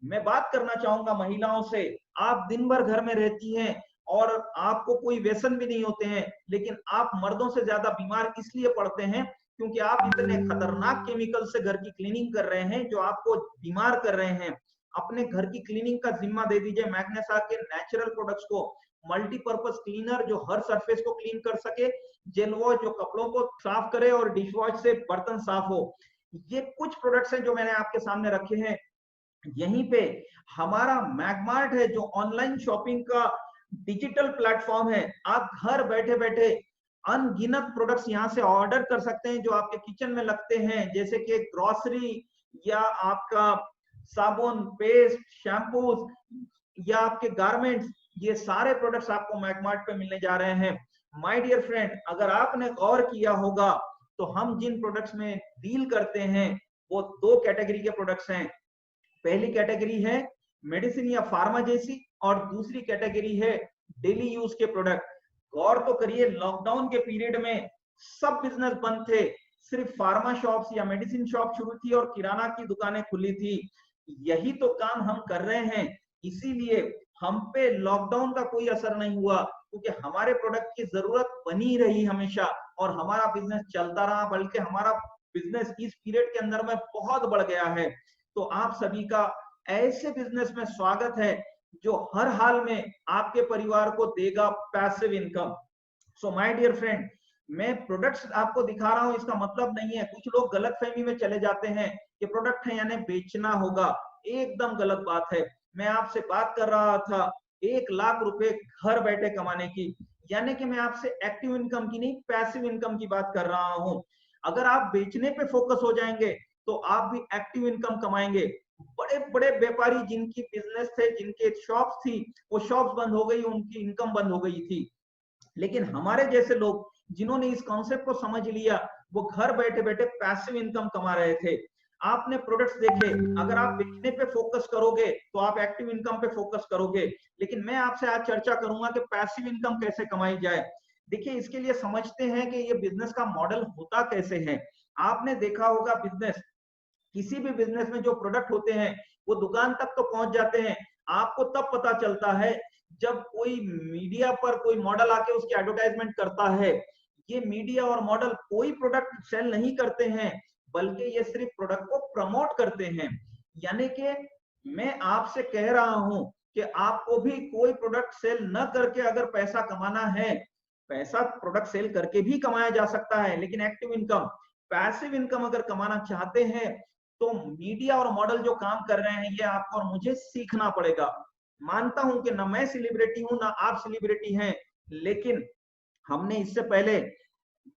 मैं बात करना चाहूंगा महिलाओं से। आप दिन भर घर में रहती हैं और आपको कोई व्यसन भी नहीं होते हैं, लेकिन आप मर्दों से ज्यादा बीमार इसलिए पड़ते हैं क्योंकि आप इतने खतरनाक केमिकल से घर की क्लीनिंग कर रहे हैं जो आपको बीमार कर रहे हैं। अपने घर की क्लीनिंग का जिम्मा दे दीजिए मैग्नेसा के नेचुरल प्रोडक्ट्स को। मल्टीपर्पज क्लीनर जो हर सरफेस को क्लीन कर सके, जेल वॉश जो कपड़ों को साफ करे, और डिश वॉश से बर्तन साफ हो। ये कुछ प्रोडक्ट्स हैं जो मैंने आपके सामने रखे हैं। यहीं पे हमारा मैगमार्ट है जो ऑनलाइन शॉपिंग का डिजिटल प्लेटफॉर्म है। आप घर बैठे बैठे अनगिनत प्रोडक्ट्स यहाँ से ऑर्डर कर सकते हैं जो आपके किचन में लगते हैं, जैसे कि ग्रोसरी या आपका साबुन, पेस्ट, शैम्पूज या आपके गारमेंट्स, ये सारे प्रोडक्ट्स आपको मैगमार्ट पे मिलने जा रहे हैं। माय डियर फ्रेंड, अगर आपने गौर किया होगा तो हम जिन प्रोडक्ट्स में डील करते हैं वो दो कैटेगरी के प्रोडक्ट्स हैं। पहली कैटेगरी है मेडिसिन या फार्मा जैसी, और दूसरी कैटेगरी है डेली यूज के प्रोडक्ट। गौर तो करिए, लॉकडाउन के पीरियड में सब बिजनेस बंद थे, सिर्फ फार्मा शॉप्स या मेडिसिन शॉप शुरू थी और किराना की दुकानें खुली थी। यही तो काम हम कर रहे हैं, इसीलिए हम पे लॉकडाउन का कोई असर नहीं हुआ, क्योंकि हमारे प्रोडक्ट की जरूरत बनी रही हमेशा और हमारा बिजनेस चलता रहा, बल्कि हमारा बिजनेस इस पीरियड के अंदर में बहुत बढ़ गया है। तो आप सभी का ऐसे बिजनेस में स्वागत है जो हर हाल में आपके परिवार को देगा passive income. So my dear friend, मैं प्रोडक्ट्स आपको दिखा रहा हूं, इसका मतलब नहीं है, कुछ लोग गलतफहमी में चले जाते हैं कि प्रोडक्ट है यानी बेचना होगा। एकदम गलत बात है। मैं आपसे बात कर रहा था 1 लाख रुपए घर बैठे कमाने की, यानी कि मैं आपसे एक्टिव इनकम की नहीं, पैसिव इनकम की बात कर रहा हूं। अगर आप बेचने पे फोकस हो जाएंगे तो आप भी एक्टिव इनकम कमाएंगे। बड़े बड़े व्यापारी जिनकी बिजनेस थे, जिनके शॉप्स थी, वो शॉप्स बंद हो गई, उनकी इनकम बंद हो गई थी। लेकिन हमारे जैसे लोग जिन्होंने इस कॉन्सेप्ट को समझ लिया, वो घर बैठे बैठे पैसिव इनकम कमा रहे थे। आपने प्रोडक्ट्स देखे, अगर आप बेचने पे फोकस करोगे तो आप एक्टिव इनकम पे फोकस करोगे। लेकिन मैं आपसे आज चर्चा करूंगा कि पैसिव इनकम कैसे कमाई जाए। देखिए, इसके लिए समझते हैं कि ये बिजनेस का मॉडल होता कैसे है। आपने देखा होगा बिजनेस, किसी भी बिजनेस में जो प्रोडक्ट होते हैं वो दुकान तक तो पहुंच जाते हैं। आपको तब पता चलता है जब कोई मीडिया पर कोई मॉडल आके उसकी एडवर्टाइजमेंट करता है। ये मीडिया और मॉडल कोई प्रोडक्ट सेल नहीं करते हैं, बल्कि ये सिर्फ प्रोडक्ट को प्रमोट करते हैं। यानी कि मैं आपसे कह रहा हूं कि आपको भी कोई प्रोडक्ट सेल न करके अगर पैसा कमाना है, पैसा प्रोडक्ट सेल करके भी कमाया जा सकता है, लेकिन एक्टिव इनकम, पैसिव इनकम अगर कमाना चाहते हैं तो मीडिया और मॉडल जो काम कर रहे हैं ये आपको और मुझे सीखना पड़ेगा। मानता हूं कि ना मैं सेलिब्रिटी हूं ना आप सेलिब्रिटी हैं, लेकिन हमने इससे पहले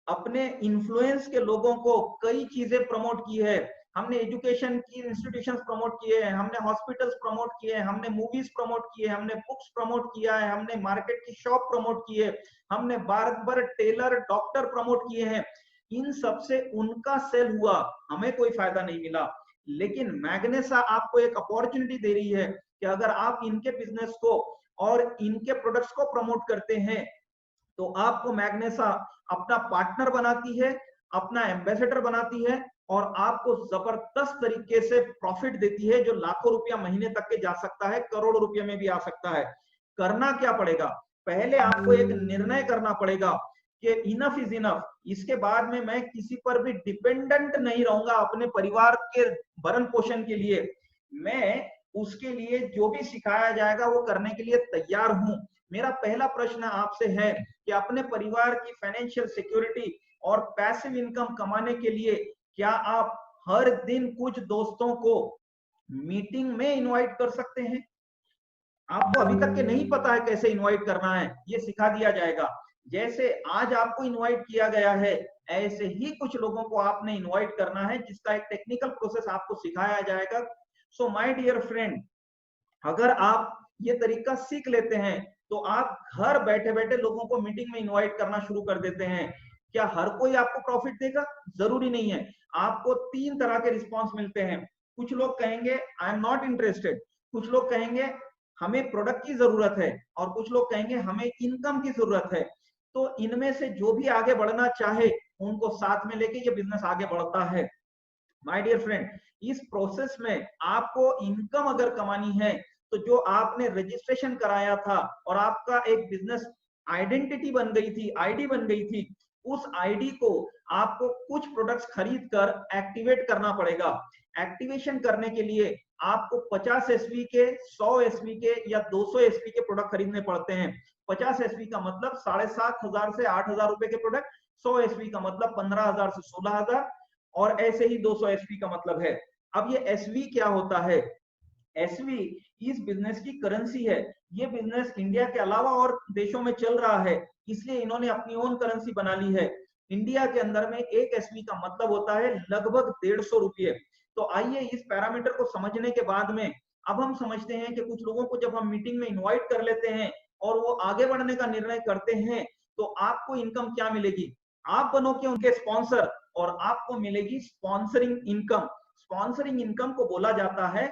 अपने इन्फ्लुएंस के लोगों को कई चीजें प्रमोट की है। हमने एजुकेशन की इंस्टीट्यूशंस प्रमोट किए हैं, हमने हॉस्पिटल्स प्रमोट किए हैं, हमने मूवीज प्रमोट किए, हमने बुक्स प्रमोट किया है, हमने मार्केट की शॉप प्रमोट की है, हमने बार्बर, टेलर, डॉक्टर प्रमोट किए हैं। इन सबसे उनका सेल हुआ, हमें कोई फायदा नहीं मिला। लेकिन मैग्नेसा आपको एक अपॉर्चुनिटी दे रही है कि अगर आप इनके बिजनेस को और इनके प्रोडक्ट्स को प्रमोट करते हैं तो आपको मैग्नेसा अपना पार्टनर बनाती है, अपना एम्बेसडर बनाती है और आपको जबरदस्त तरीके से प्रॉफिट देती है, जो लाखों रुपया महीने तक के जा सकता है, करोड़ों रुपये में भी आ सकता है। करना क्या पड़ेगा? पहले आपको एक निर्णय करना पड़ेगा कि इनफ इज इनफ। इसके बाद में मैं किसी पर भी डिपेंडेंट नहीं रहूंगा अपने परिवार के भरण पोषण के लिए। मैं उसके लिए जो भी सिखाया जाएगा वो करने के लिए तैयार हूं। मेरा पहला प्रश्न आपसे है कि अपने परिवार की फाइनेंशियल सिक्योरिटी और पैसिव इनकम कमाने के लिए क्या आप हर दिन कुछ दोस्तों को मीटिंग में इनवाइट कर सकते हैं? आपको अभी तक के नहीं पता है कैसे इनवाइट करना है, ये सिखा दिया जाएगा। जैसे आज आपको इनवाइट किया गया है, ऐसे ही कुछ लोगों को आपने इनवाइट करना है, जिसका एक टेक्निकल प्रोसेस आपको सिखाया जाएगा। सो माय डियर फ्रेंड, अगर आप ये तरीका सीख लेते हैं तो आप घर बैठे बैठे लोगों को मीटिंग में इनवाइट करना शुरू कर देते हैं। क्या हर कोई आपको प्रॉफिट देगा? जरूरी नहीं है। आपको 3 तरह के रिस्पॉन्स मिलते हैं। कुछ लोग कहेंगे आई एम नॉट इंटरेस्टेड, कुछ लोग कहेंगे हमें प्रोडक्ट की जरूरत है, और कुछ लोग कहेंगे हमें इनकम की जरूरत है। तो इनमें से जो भी आगे बढ़ना चाहे उनको साथ में लेके ये बिजनेस आगे बढ़ता है। माय डियर फ्रेंड, इस प्रोसेस में आपको इनकम अगर कमानी है तो जो आपने रजिस्ट्रेशन कराया था और आपका एक बिजनेस आइडेंटिटी बन गई थी, आईडी बन गई थी, उस आईडी को आपको कुछ प्रोडक्ट्स खरीद कर एक्टिवेट करना पड़ेगा। एक्टिवेशन करने के लिए आपको 50 एसवी के, 100 एसवी के या 200 एसवी के प्रोडक्ट खरीदने पड़ते हैं। 50 एसवी का मतलब 7,500 से 8,000 रुपए के प्रोडक्ट, 100 एसवी का मतलब 15,000 से 16,000, और ऐसे ही 200 एसवी का मतलब है। अब ये एसवी क्या होता है? एसवी इस बिजनेस की करेंसी है। ये बिजनेस इंडिया के अलावा और देशों में चल रहा है, इसलिए इन्होंने अपनी ओन करेंसी बना ली है। इंडिया के अंदर में एक एसवी का मतलब होता है लगभग 150 रुपये। तो आइए इस पैरामीटर को समझने के बाद में अब हम समझते हैं कि कुछ लोगों को जब हम मीटिंग में इनवाइट कर लेते हैं और वो आगे बढ़ने का निर्णय करते हैं तो आपको इनकम क्या मिलेगी? आप बनोगे उनके स्पॉन्सर और आपको मिलेगी स्पॉन्सरिंग इनकम। स्पॉन्सरिंग इनकम को बोला जाता है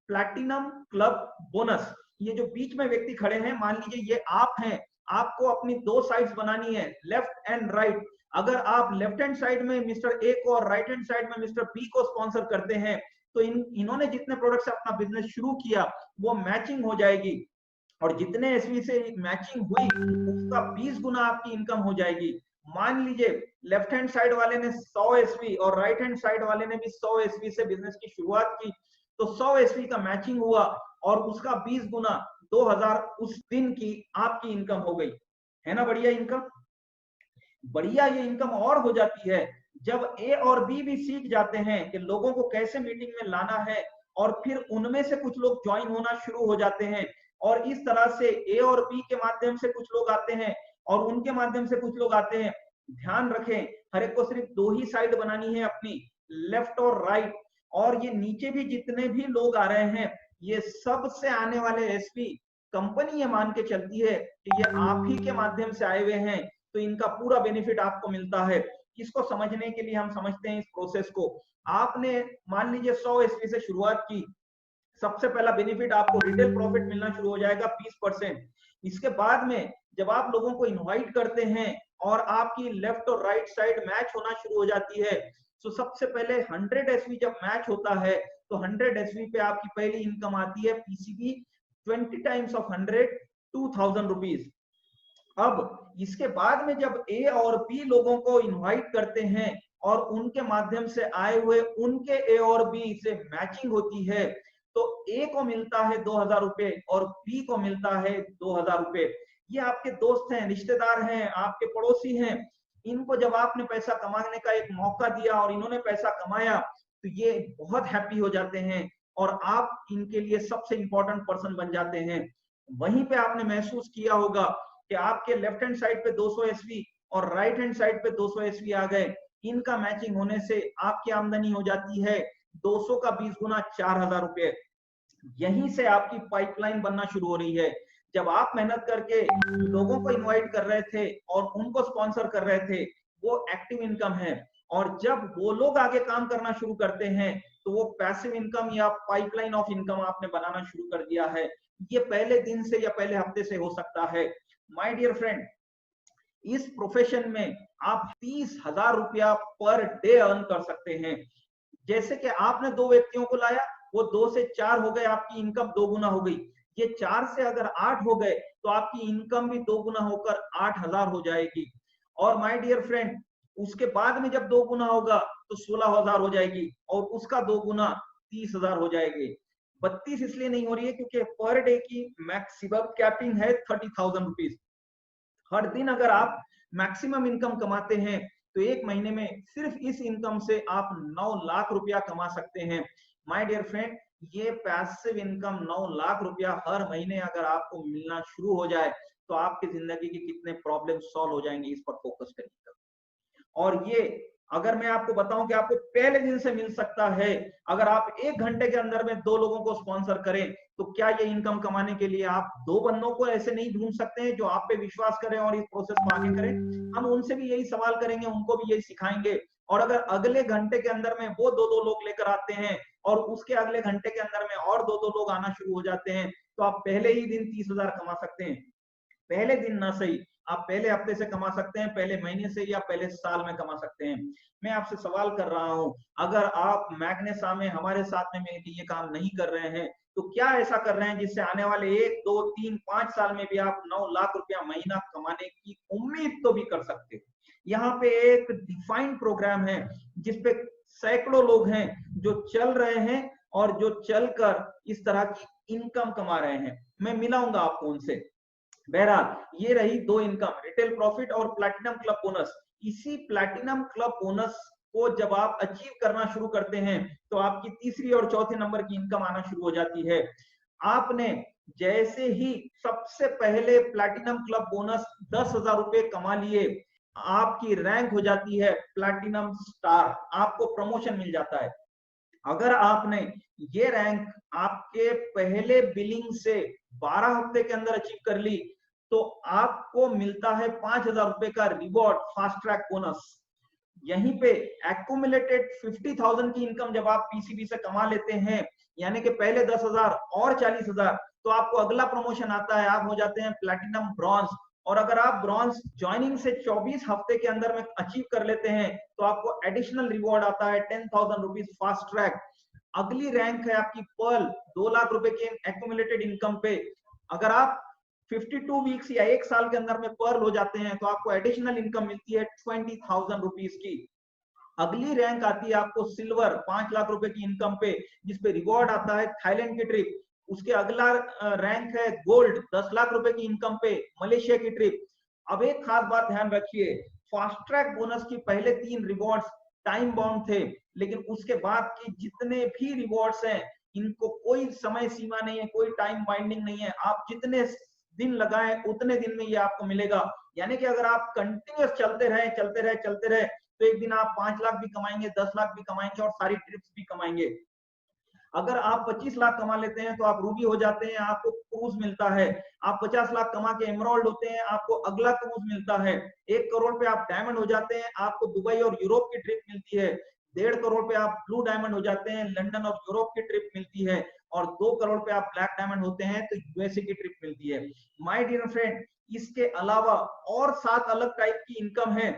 प्लैटिनम क्लब बोनस। ये जो बीच में व्यक्ति खड़े हैं, मान लीजिए ये आप हैं, आपको अपनी दो साइड्स बनानी है, लेफ्ट एंड राइट। अगर आप लेफ्ट हैंड साइड में मिस्टर ए को और राइट हैंड साइड में मिस्टर बी को स्पॉन्सर करते हैं तो इन्होंने जितने प्रोडक्ट से अपना बिजनेस शुरू किया वो मैचिंग हो जाएगी, और जितने एसवी से मैचिंग हुई उसका 20 गुना आपकी इनकम हो जाएगी। मान लीजिए लेफ्ट हैंड साइड वाले ने 100 एसवी और राइट हैंड साइड वाले ने भी 100 एसवी से बिजनेस की शुरुआत की, तो 100 एसवी का मैचिंग हुआ और उसका 20 गुना 2000 उस दिन की आपकी इनकम हो गई। है ना बढ़िया इनकम? बढ़िया ये इनकम और हो जाती है जब ए और बी भी सीख जाते हैं कि लोगों को कैसे मीटिंग में लाना है, और फिर उनमें से कुछ लोग ज्वाइन होना शुरू हो जाते हैं, और इस तरह से ए और बी के माध्यम से कुछ लोग आते हैं और उनके माध्यम से कुछ लोग आते हैं। ध्यान रखें, हर एक को सिर्फ दो ही साइड बनानी है अपनी, लेफ्ट और राइट। और ये नीचे भी जितने भी लोग आ रहे हैं ये सब से आने वाले एसपी कंपनी ये मान के चलती है कि ये आप ही के माध्यम से आए हुए हैं, तो इनका पूरा बेनिफिट आपको मिलता है। इसको समझने के लिए हम समझते हैं इस प्रोसेस को। आपने मान लीजिए 100 एसपी से शुरुआत की, सबसे पहला बेनिफिट आपको रिटेल प्रॉफिट मिलना शुरू हो जाएगा 20%। इसके बाद में जब आप लोगों को इनवाइट करते हैं और आपकी लेफ्ट और राइट साइड मैच होना शुरू हो जाती है, तो सबसे पहले 100 एसवी जब मैच होता है तो 100 एसवी पे आपकी पहली इनकम आती है पीसीबी 20 टाइम्स ऑफ 100 2000 रुपीज। अब इसके बाद में जब ए और बी लोगों को इनवाइट करते हैं और उनके माध्यम से आए हुए उनके ए और बी से मैचिंग होती है, तो ए को मिलता है 2000 रुपए और बी को मिलता है 2000 रुपए। ये आपके दोस्त हैं, रिश्तेदार हैं, आपके पड़ोसी हैं। इनको जब आपने पैसा कमाने का एक मौका दिया और इन्होंने पैसा कमाया तो ये बहुत हैप्पी हो जाते हैं और आप इनके लिए सबसे इंपॉर्टेंट पर्सन बन जाते हैं। वहीं पे आपने महसूस किया होगा कि आपके लेफ्ट हैंड साइड पे 200 एसवी और राइट हैंड साइड पे 200 एसवी आ गए। इनका मैचिंग होने से आपकी आमदनी हो जाती है 200 का 20 गुना 4000 रुपए। यहीं से आपकी पाइपलाइन बनना शुरू हो रही है। जब आप मेहनत करके लोगों को इनवाइट कर रहे थे और उनको स्पॉन्सर कर रहे थे, वो एक्टिव इनकम है, और जब वो लोग आगे काम करना शुरू करते हैं तो वो पैसिव इनकम या पाइपलाइन ऑफ इनकम आपने बनाना शुरू कर दिया है। ये पहले दिन से या पहले हफ्ते से हो सकता है। माय डियर फ्रेंड, इस प्रोफेशन में आप 30,000 रुपया पर डे अर्न कर सकते हैं। जैसे कि आपने दो व्यक्तियों को लाया, वो 2 से 4 हो गए, आपकी इनकम 2 गुना हो गई। ये 4 से अगर 8 हो गए तो आपकी इनकम भी 2 गुना होकर 8000 हो जाएगी। और माय डियर फ्रेंड, उसके बाद में जब 2 गुना होगा तो 16,000 हो जाएगी और उसका 2 गुना 30,000 हो जाएगी। 32 इसलिए नहीं हो रही है क्योंकि पर डे की मैक्सिमम कैपिंग है 30,000 रुपीज। हर दिन अगर आप मैक्सिमम इनकम कमाते हैं तो एक महीने में सिर्फ इस इनकम से आप 9 लाख रुपया कमा सकते हैं। माय डियर फ्रेंड, ये पैसिव इनकम 9 लाख रुपया हर महीने अगर आपको मिलना शुरू हो जाए तो आपकी जिंदगी के कितने प्रॉब्लम सॉल्व हो जाएंगे, इस पर फोकस करिएगा। और ये अगर मैं आपको बताऊं कि आपको पहले दिन से मिल सकता है, अगर आप 1 घंटे के अंदर में 2 लोगों को स्पॉन्सर करें, तो क्या ये इनकम कमाने के लिए आप 2 बंदों को ऐसे नहीं ढूंढ सकते हैं जो आप पे विश्वास करें और इस प्रोसेस को आगे करें? हम उनसे भी यही सवाल करेंगे, उनको भी यही सिखाएंगे। और अगर अगले घंटे के अंदर में वो 2-2 लोग लेकर आते हैं और उसके अगले घंटे के अंदर में और 2-2 लोग आना शुरू हो जाते हैं, तो आप पहले ही दिन 30,000 कमा सकते हैं। पहले दिन ना सही, आप पहले हफ्ते से कमा सकते हैं, पहले महीने से या पहले साल में कमा सकते हैं। मैं आपसे सवाल कर रहा हूं, अगर आप मैग्नेसा में हमारे साथ में मिलकर ये काम नहीं कर रहे हैं तो क्या ऐसा कर रहे हैं जिससे आने वाले 1, 2, 3, 5 साल में भी आप 9 लाख रुपया महीना कमाने की उम्मीद तो भी कर सकते हैं? यहाँ पे एक डिफाइंड प्रोग्राम है जिसपे सैकड़ों लोग हैं जो चल रहे हैं और जो चलकर इस तरह की इनकम कमा रहे हैं। मैं मिलाऊंगा आपको उनसे। बहरहाल ये रही 2 इनकम, रिटेल प्रॉफिट और प्लैटिनम क्लब बोनस। इसी प्लैटिनम क्लब बोनस को जब आप अचीव करना शुरू करते हैं तो आपकी तीसरी और चौथे नंबर की इनकम आना शुरू हो जाती है। आपने जैसे ही सबसे पहले प्लैटिनम क्लब बोनस 10,000 रुपए कमा लिए, आपकी रैंक हो जाती है प्लैटिनम स्टार, आपको प्रमोशन मिल जाता है। अगर आपने ये रैंक आपके पहले बिलिंग से 12 हफ्ते के अंदर अचीव कर ली तो आपको मिलता है 5,000 रुपए का रिवॉर्ड, फास्ट ट्रैक बोनस। यहीं पे एक्यूमुलेटेड 50,000 की इनकम जब आप पीसीबी से कमा लेते हैं, यानी कि पहले 10,000 और 40,000, तो आपको अगला प्रमोशन आता है, आप हो जाते हैं प्लैटिनम ब्रॉन्ज। और अगर आप ब्रॉन्ज ज्वाइनिंग से 24 हफ्ते के अंदर में अचीव कर लेते हैं तो आपको एडिशनल रिवॉर्ड आता है 10,000 रुपीज फास्ट ट्रैक। अगली रैंक है आपकी पर्ल, 2 लाख रुपए की एक्यूमुलेटेड इनकम पे। अगर आप 52 वीक्स या 1 साल के अंदर में पर्ल हो जाते हैं तो आपको एडिशनल इनकम मिलती है 20,000 रुपीज की। अगली रैंक आती है आपको सिल्वर, 5 लाख रुपए की इनकम पे, जिसपे रिवॉर्ड आता है थाईलैंड की ट्रिप। उसके अगला रैंक है गोल्ड, 10 लाख रुपए की इनकम पे, मलेशिया की ट्रिप। अब एक खास बात ध्यान रखिए, फास्ट ट्रैक बोनस की पहले 3 रिवॉर्ड्स टाइम बाउंड थे, लेकिन उसके बाद की जितने भी रिवॉर्ड्स हैं इनको कोई समय सीमा नहीं है, कोई टाइम बाइंडिंग नहीं है। आप जितने दिन लगाए उतने दिन में ये आपको मिलेगा। यानी कि अगर आप कंटिन्यूअस चलते रहे तो एक दिन आप 5 लाख भी कमाएंगे, 10 लाख भी कमाएंगे और सारी ट्रिप्स भी कमाएंगे। अगर आप 25 लाख कमा लेते हैं तो आप रूबी हो जाते हैं, आपको क्रूज मिलता है। आप 50 लाख कमा के एमराल्ड होते हैं, आपको अगला क्रूज मिलता है। 1 करोड़ पे आप डायमंड हो जाते हैं, आपको दुबई और यूरोप की ट्रिप मिलती है। 1.5 करोड़ पे आप ब्लू डायमंड हो जाते हैं, लंदन और यूरोप की ट्रिप मिलती है। और 2 करोड़ पे आप ब्लैक डायमंड होते हैं तो यूएसए की ट्रिप मिलती है। माय डियर फ्रेंड, इसके अलावा और 7 अलग टाइप की इनकम है।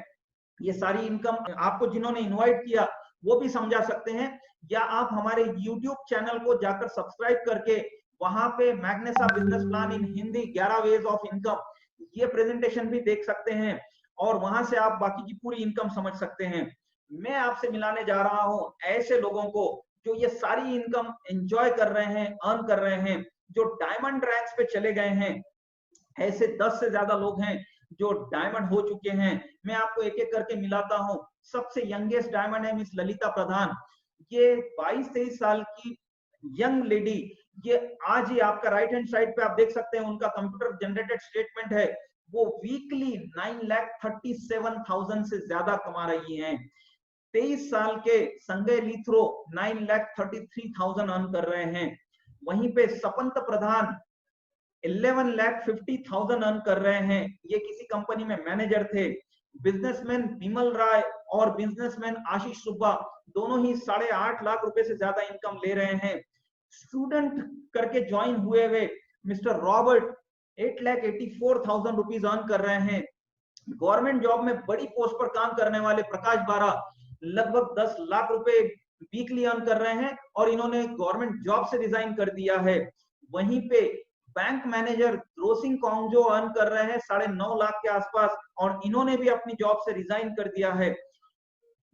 ये सारी इनकम आपको जिन्होंने इनवाइट किया वो भी समझा सकते हैं, या आप हमारे YouTube चैनल को जाकर सब्सक्राइब करके वहां पे मैग्नेसा business plan in Hindi 11 ways of income ये प्रेजेंटेशन भी देख सकते हैं और वहां से आप बाकी की पूरी इनकम समझ सकते हैं। मैं आपसे मिलाने जा रहा हूं ऐसे लोगों को जो ये सारी इनकम एंजॉय कर रहे हैं, अर्न कर रहे हैं, जो डायमंड रैंक्स पे चले गए हैं। ऐसे 10 से ज्यादा लोग हैं जो डायमंड हो चुके हैं। मैं आपको एक एक करके मिलाता हूं। सबसे यंगेस्ट डायमंड है मिस ललिता प्रधान। ये 22-23 साल की यंग लेडी, ये आज ही आपका राइट हैंड साइड पे आप देख सकते हैं उनका कंप्यूटर जनरेटेड स्टेटमेंट है। वो वीकली 9,37,000 से ज्यादा कमा रही हैं। 23 साल के संजय लिथ्रो 9,33,000 अर्न कर रहे हैं। वहीं पे सपंत प्रधान 11,50,000 अर्न कर रहे हैं। ये किसी कंपनी में मैनेजर थे। बिजनेसमैन विमल राय और बिजनेसमैन आशीष सुब्बा दोनों ही 8.5 लाख रुपए से ज्यादा इनकम ले रहे हैं। स्टूडेंट करके ज्वाइन हुए हुए मिस्टर रॉबर्ट 8,84,000 रुपीज अर्न कर रहे हैं। गवर्नमेंट जॉब में बड़ी पोस्ट पर काम करने वाले प्रकाश बारा लगभग 10 लाख रुपए वीकली अर्न कर रहे हैं और इन्होंने गवर्नमेंट जॉब से रिजाइन कर दिया है। वहीं पे बैंक मैनेजर रोसिंग कॉन्गजो अर्न कर रहे हैं 9.5 लाख के आसपास और इन्होंने भी अपनी जॉब से रिजाइन कर दिया है।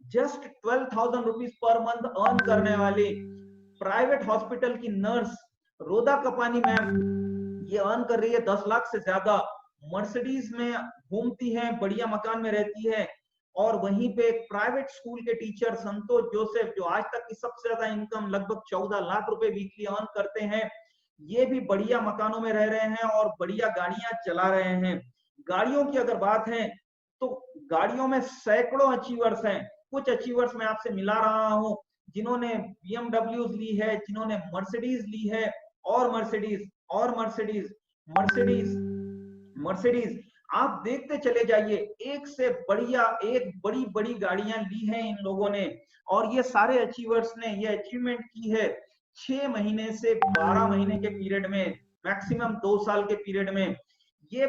Just 12,000 rupees per month earn करने वाली प्राइवेट हॉस्पिटल की नर्स रोदा कपानी मैम, ये अर्न कर रही है 10 लाख से ज्यादा। मर्सिडीज में घूमती हैं, बढ़िया मकान में रहती है। और वहीं पे एक प्राइवेट स्कूल के टीचर संतोष जोसेफ जो आज तक की सबसे ज्यादा इनकम लगभग 14 लाख रुपए वीकली अर्न करते हैं, ये भी बढ़िया मकानों में रह रहे हैं और बढ़िया गाड़ियां चला रहे हैं। गाड़ियों की अगर बात है तो गाड़ियों में सैकड़ों अचीवर्स हैं। कुछ अचीवर्स मैं आपसे मिला रहा हूं जिन्होंने BMW ली है, जिन्होंने मर्सिडीज ली है और मर्सिडीज और मर्सिडीज मर्सिडीज मर्सिडीज आप देखते चले जाइए, एक से बढ़िया एक बड़ी बड़ी गाड़ियां ली हैं इन लोगों ने। और ये सारे अचीवर्स ने ये अचीवमेंट की है 6 महीने से 12 महीने के पीरियड में, मैक्सिमम 2 साल के पीरियड में। ये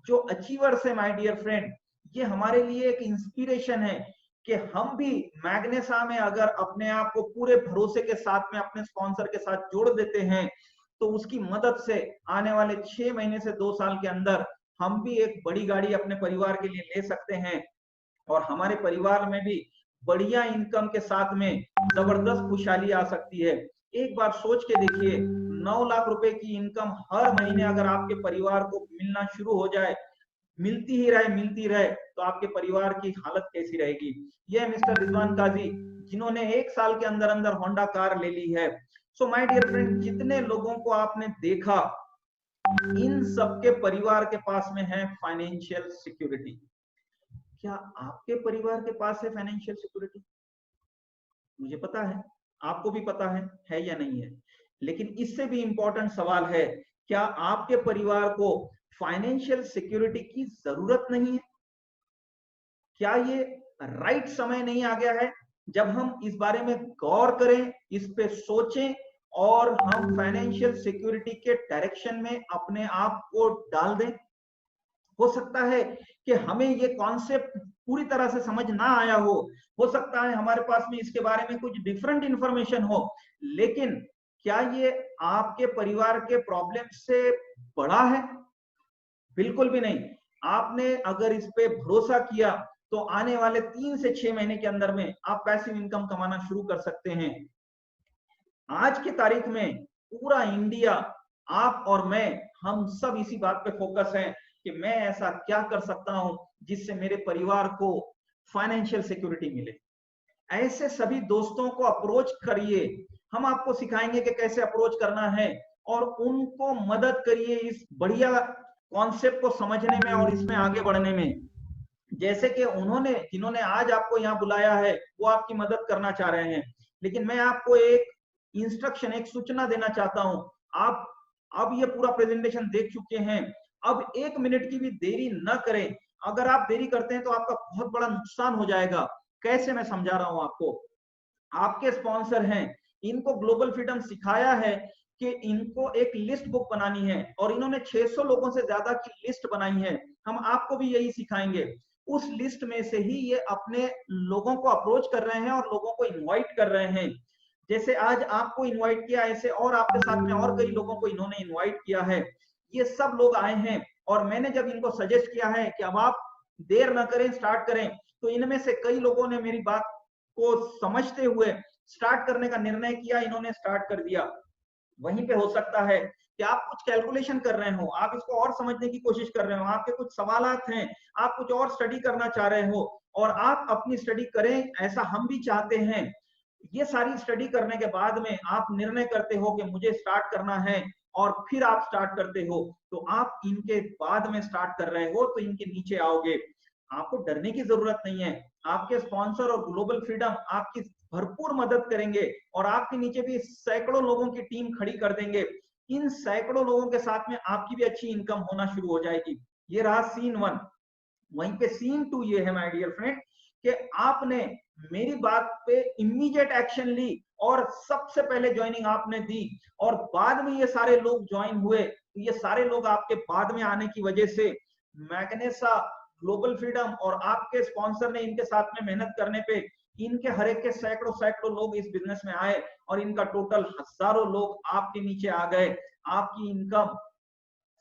जो अचीवर्स है माय डियर फ्रेंड, ये हमारे लिए एक इंस्पिरेशन है कि हम भी मैग्नेसा में अगर अपने आप को पूरे भरोसे के साथ में अपने स्पॉन्सर के साथ जोड़ देते हैं तो उसकी मदद से आने वाले 6 महीने से 2 साल के अंदर हम भी एक बड़ी गाड़ी अपने परिवार के लिए ले सकते हैं और हमारे परिवार में भी बढ़िया इनकम के साथ में जबरदस्त खुशहाली आ सकती है। एक बार सोच के देखिए, 9 लाख रुपए की इनकम हर महीने अगर आपके परिवार को मिलना शुरू हो जाए मिलती मिलती रहे तो आपके परिवार की हालत कैसी रहेगी। ये मिस्टर रिजवान काजी, जिन्होंने 1 साल के अंदर अंदर होंडा कार ले ली है। सो माय डियर फ्रेंड, जितने लोगों को आपने देखा, इन सबके परिवार के पास में है फाइनेंशियल सिक्योरिटी। क्या आपके परिवार के पास है फाइनेंशियल सिक्योरिटी? मुझे पता है, आपको भी पता है या नहीं है। लेकिन इससे भी इंपॉर्टेंट सवाल है, क्या आपके परिवार को फाइनेंशियल सिक्योरिटी की जरूरत नहीं है? क्या ये राइट समय नहीं आ गया है जब हम इस बारे में गौर करें, इस पे सोचें और हम फाइनेंशियल सिक्योरिटी के डायरेक्शन में अपने आप को डाल दें? हो सकता है कि हमें ये कॉन्सेप्ट पूरी तरह से समझ ना आया हो सकता है हमारे पास में इसके बारे में कुछ डिफरेंट इंफॉर्मेशन हो, लेकिन क्या ये आपके परिवार के प्रॉब्लम से बड़ा है? बिल्कुल भी नहीं। आपने अगर इस पे भरोसा किया तो आने वाले 3 से 6 महीने के अंदर में आप पैसिव इनकम कमाना शुरू कर सकते हैं। आज की तारीख में पूरा इंडिया, आप और मैं, हम सब इसी बात पे फोकस हैं कि मैं ऐसा क्या कर सकता हूं जिससे मेरे परिवार को फाइनेंशियल सिक्योरिटी मिले। ऐसे सभी दोस्तों को अप्रोच करिए, हम आपको सिखाएंगे कि कैसे अप्रोच करना है और उनको मदद करिए इस बढ़िया कॉन्सेप्ट को समझने में और इसमें आगे बढ़ने में। जैसे कि जिन्होंने आज आपको यहाँ बुलाया है, वो आपकी मदद करना चाह रहे हैं, लेकिन मैं आपको एक इंस्ट्रक्शन, एक सूचना देना चाहता हूं। आप अब ये पूरा प्रेजेंटेशन देख चुके हैं, अब 1 मिनट की भी देरी न करें। अगर आप देरी करते हैं तो आपका बहुत बड़ा नुकसान हो जाएगा। कैसे, मैं समझा रहा हूं आपको। आपके स्पॉन्सर हैं, इनको ग्लोबल फ्रीडम सिखाया है कि इनको एक लिस्ट बुक बनानी है और इन्होंने 600 लोगों से ज्यादा की लिस्ट बनाई है। हम आपको भी यही सिखाएंगे। उस लिस्ट में से ही ये अपने लोगों को अप्रोच कर रहे हैं और लोगों को इनवाइट कर रहे हैं। जैसे आज आपको इनवाइट किया, ऐसे और आपके साथ में और कई लोगों को इन्होंने इनवाइट किया है। ये सब लोग आए हैं और मैंने जब इनको सजेस्ट किया है कि अब आप देर ना करें, स्टार्ट करें, तो इनमें से कई लोगों ने मेरी बात को समझते हुए स्टार्ट करने का निर्णय किया, इन्होंने स्टार्ट कर दिया। वहीं पे हो सकता है कि आप कुछ कैलकुलेशन कर रहे हो, आप इसको और समझने की कोशिश कर रहे हो, आपके कुछ सवालात हैं, आप कुछ और स्टडी करना चाह रहे हो और आप अपनी स्टडी करें, ऐसा हम भी चाहते हैं। ये सारी स्टडी करने के बाद में आप निर्णय करते हो कि मुझे स्टार्ट करना है और फिर आप स्टार्ट करते हो, तो आप इनके बाद में स्टार्ट कर रहे हो तो इनके नीचे आओगे। आपको डरने की जरूरत नहीं है। आपके स्पॉन्सर और ग्लोबल फ्रीडम आपकी भरपूर मदद करेंगे और आपके नीचे भी सैकड़ों लोगों की टीम खड़ी कर देंगे। इन सैकड़ों लोगों के साथ में आपकी भी अच्छी इनकम होना शुरू हो जाएगी। ये रहा सीन 1। वहीं पे सीन 2 ये है माय डियर फ्रेंड कि आपने मेरी बात पे इमीडिएट एक्शन ली और सबसे पहले ज्वाइनिंग आपने दी और बाद में ये सारे लोग ज्वाइन हुए। ये सारे लोग आपके बाद में आने की वजह से मैग्नेसा, ग्लोबल फ्रीडम और आपके स्पॉन्सर ने इनके साथ में मेहनत करने पे इनके हर एक के सैकड़ों सैकड़ों लोग इस बिजनेस में आए और इनका टोटल हजारों लोग आपके नीचे आ गए। आपकी इनकम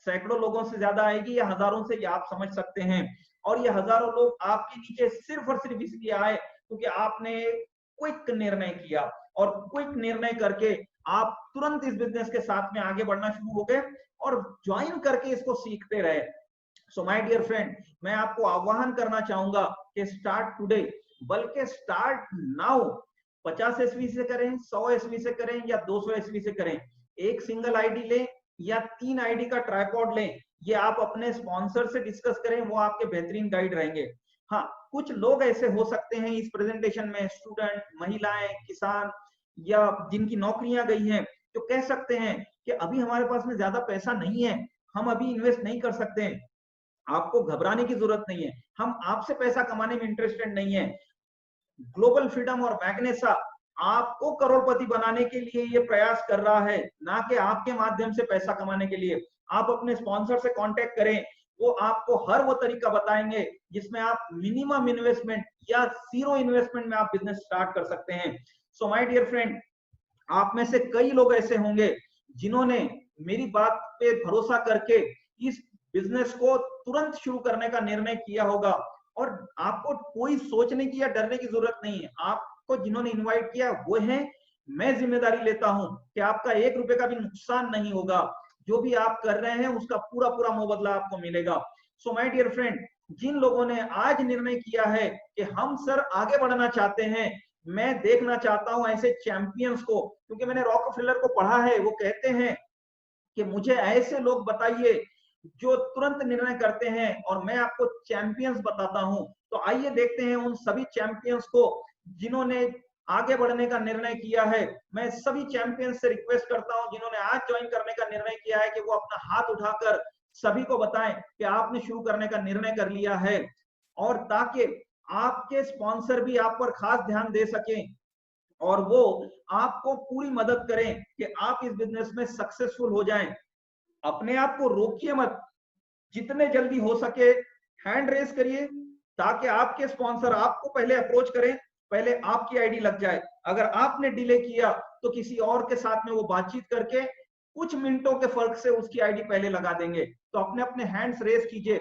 सैकड़ों लोगों से ज्यादा आएगी या हजारों से, ये आप समझ सकते हैं। और ये हजारों लोग आपके नीचे सिर्फ और सिर्फ इसलिए आए क्योंकि आपने क्विक निर्णय किया और क्विक निर्णय करके आप तुरंत इस बिजनेस के साथ में आगे बढ़ना शुरू हो गए और ज्वाइन करके इसको सीखते रहे। सो माय डियर फ्रेंड, मैं आपको आह्वान करना चाहूंगा कि स्टार्ट टुडे, बल्कि स्टार्ट नाउ। 50 ईस्वी से करें, 100 ईस्वी से करें या 200 ईस्वी से करें, एक सिंगल आईडी लें या 3 आईडी का ट्राइपॉड लें, ये आप अपने स्पॉन्सर से डिस्कस करें, वो आपके बेहतरीन गाइड रहेंगे। हाँ, कुछ लोग ऐसे हो सकते हैं इस प्रेजेंटेशन में, स्टूडेंट, महिलाएं, किसान या जिनकी नौकरियां गई हैं, जो कह सकते हैं कि अभी हमारे पास में ज्यादा पैसा नहीं है, हम अभी इन्वेस्ट नहीं कर सकते हैं। आपको घबराने की जरूरत नहीं है, हम आपसे पैसा कमाने में इंटरेस्टेड नहीं है। ग्लोबल फ्रीडम और मैग्नेसा आपको करोड़पति बनाने के लिए ये प्रयास कर रहा है, ना कि आपके माध्यम से पैसा कमाने के लिए। आप अपने स्पॉन्सर से कांटेक्ट करें, वो आपको हर वो तरीका बताएंगे जिसमें आप मिनिमम इन्वेस्टमेंट या 0 इन्वेस्टमेंट में आप बिजनेस स्टार्ट कर सकते हैं। सो माय डियर फ्रेंड, आप में से कई लोग ऐसे होंगे जिन्होंने मेरी बात पे भरोसा करके इस बिजनेस को तुरंत शुरू करने का निर्णय किया होगा और आपको कोई सोचने की या डरने की जरूरत नहीं है। आपको जिन्होंने इनवाइट किया वो है, मैं जिम्मेदारी लेता हूं कि आपका 1 रुपए का भी नुकसान नहीं होगा। जो भी आप कर रहे हैं उसका पूरा पूरा मुआवजा आपको मिलेगा। सो माय डियर फ्रेंड, जिन लोगों ने आज निर्णय किया है कि हम सर आगे बढ़ना चाहते हैं, मैं देखना चाहता हूं ऐसे चैंपियंस को, क्योंकि मैंने रॉकफेलर को पढ़ा है, वो कहते हैं कि मुझे ऐसे लोग बताइए जो तुरंत निर्णय करते हैं और मैं आपको चैंपियंस बताता हूं। तो आइए देखते हैं उन सभी चैंपियंस को जिन्होंने आगे बढ़ने का निर्णय किया है। मैं सभी चैंपियंस से रिक्वेस्ट करता हूं जिन्होंने आज ज्वाइन करने का निर्णय किया है कि वो अपना हाथ उठाकर सभी को बताएं कि आपने शुरू करने का निर्णय कर लिया है, और ताकि आपके स्पॉन्सर भी आप पर खास ध्यान दे सकें और वो आपको पूरी मदद करें कि आप इस बिजनेस में सक्सेसफुल हो जाएं। अपने आप को रोकिए मत, जितने जल्दी हो सके हैंड रेस करिए ताकि आपके स्पॉन्सर आपको पहले अप्रोच करें, पहले आपकी आईडी लग जाए। अगर आपने डिले किया तो किसी और के साथ में वो बातचीत करके कुछ मिनटों के फर्क से उसकी आईडी पहले लगा देंगे। तो अपने अपने हैंड्स रेस कीजिए।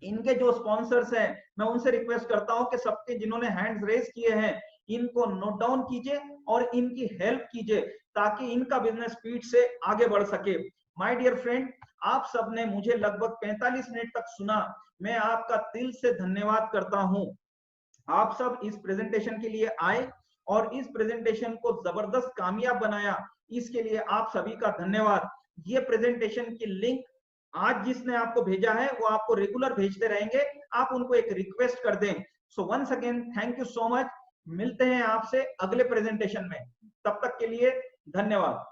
इनके जो स्पॉन्सर्स हैं, मैं उनसे रिक्वेस्ट करता हूं कि सबके जिन्होंने हैंड्स रेस किए हैं इनको नोट डाउन कीजिए और इनकी हेल्प कीजिए ताकि इनका बिजनेस स्पीड से आगे बढ़ सके। माय डियर फ्रेंड, आप सबने मुझे लगभग 45 मिनट तक सुना, मैं आपका दिल से धन्यवाद करता हूं। आप सब इस प्रेजेंटेशन के लिए आए और इस प्रेजेंटेशन को जबरदस्त कामयाब बनाया, इसके लिए आप सभी का धन्यवाद। ये प्रेजेंटेशन की लिंक आज जिसने आपको भेजा है वो आपको रेगुलर भेजते रहेंगे, आप उनको एक रिक्वेस्ट कर दें। So once again thank you so much. मिलते हैं आपसे अगले प्रेजेंटेशन में, तब तक के लिए धन्यवाद।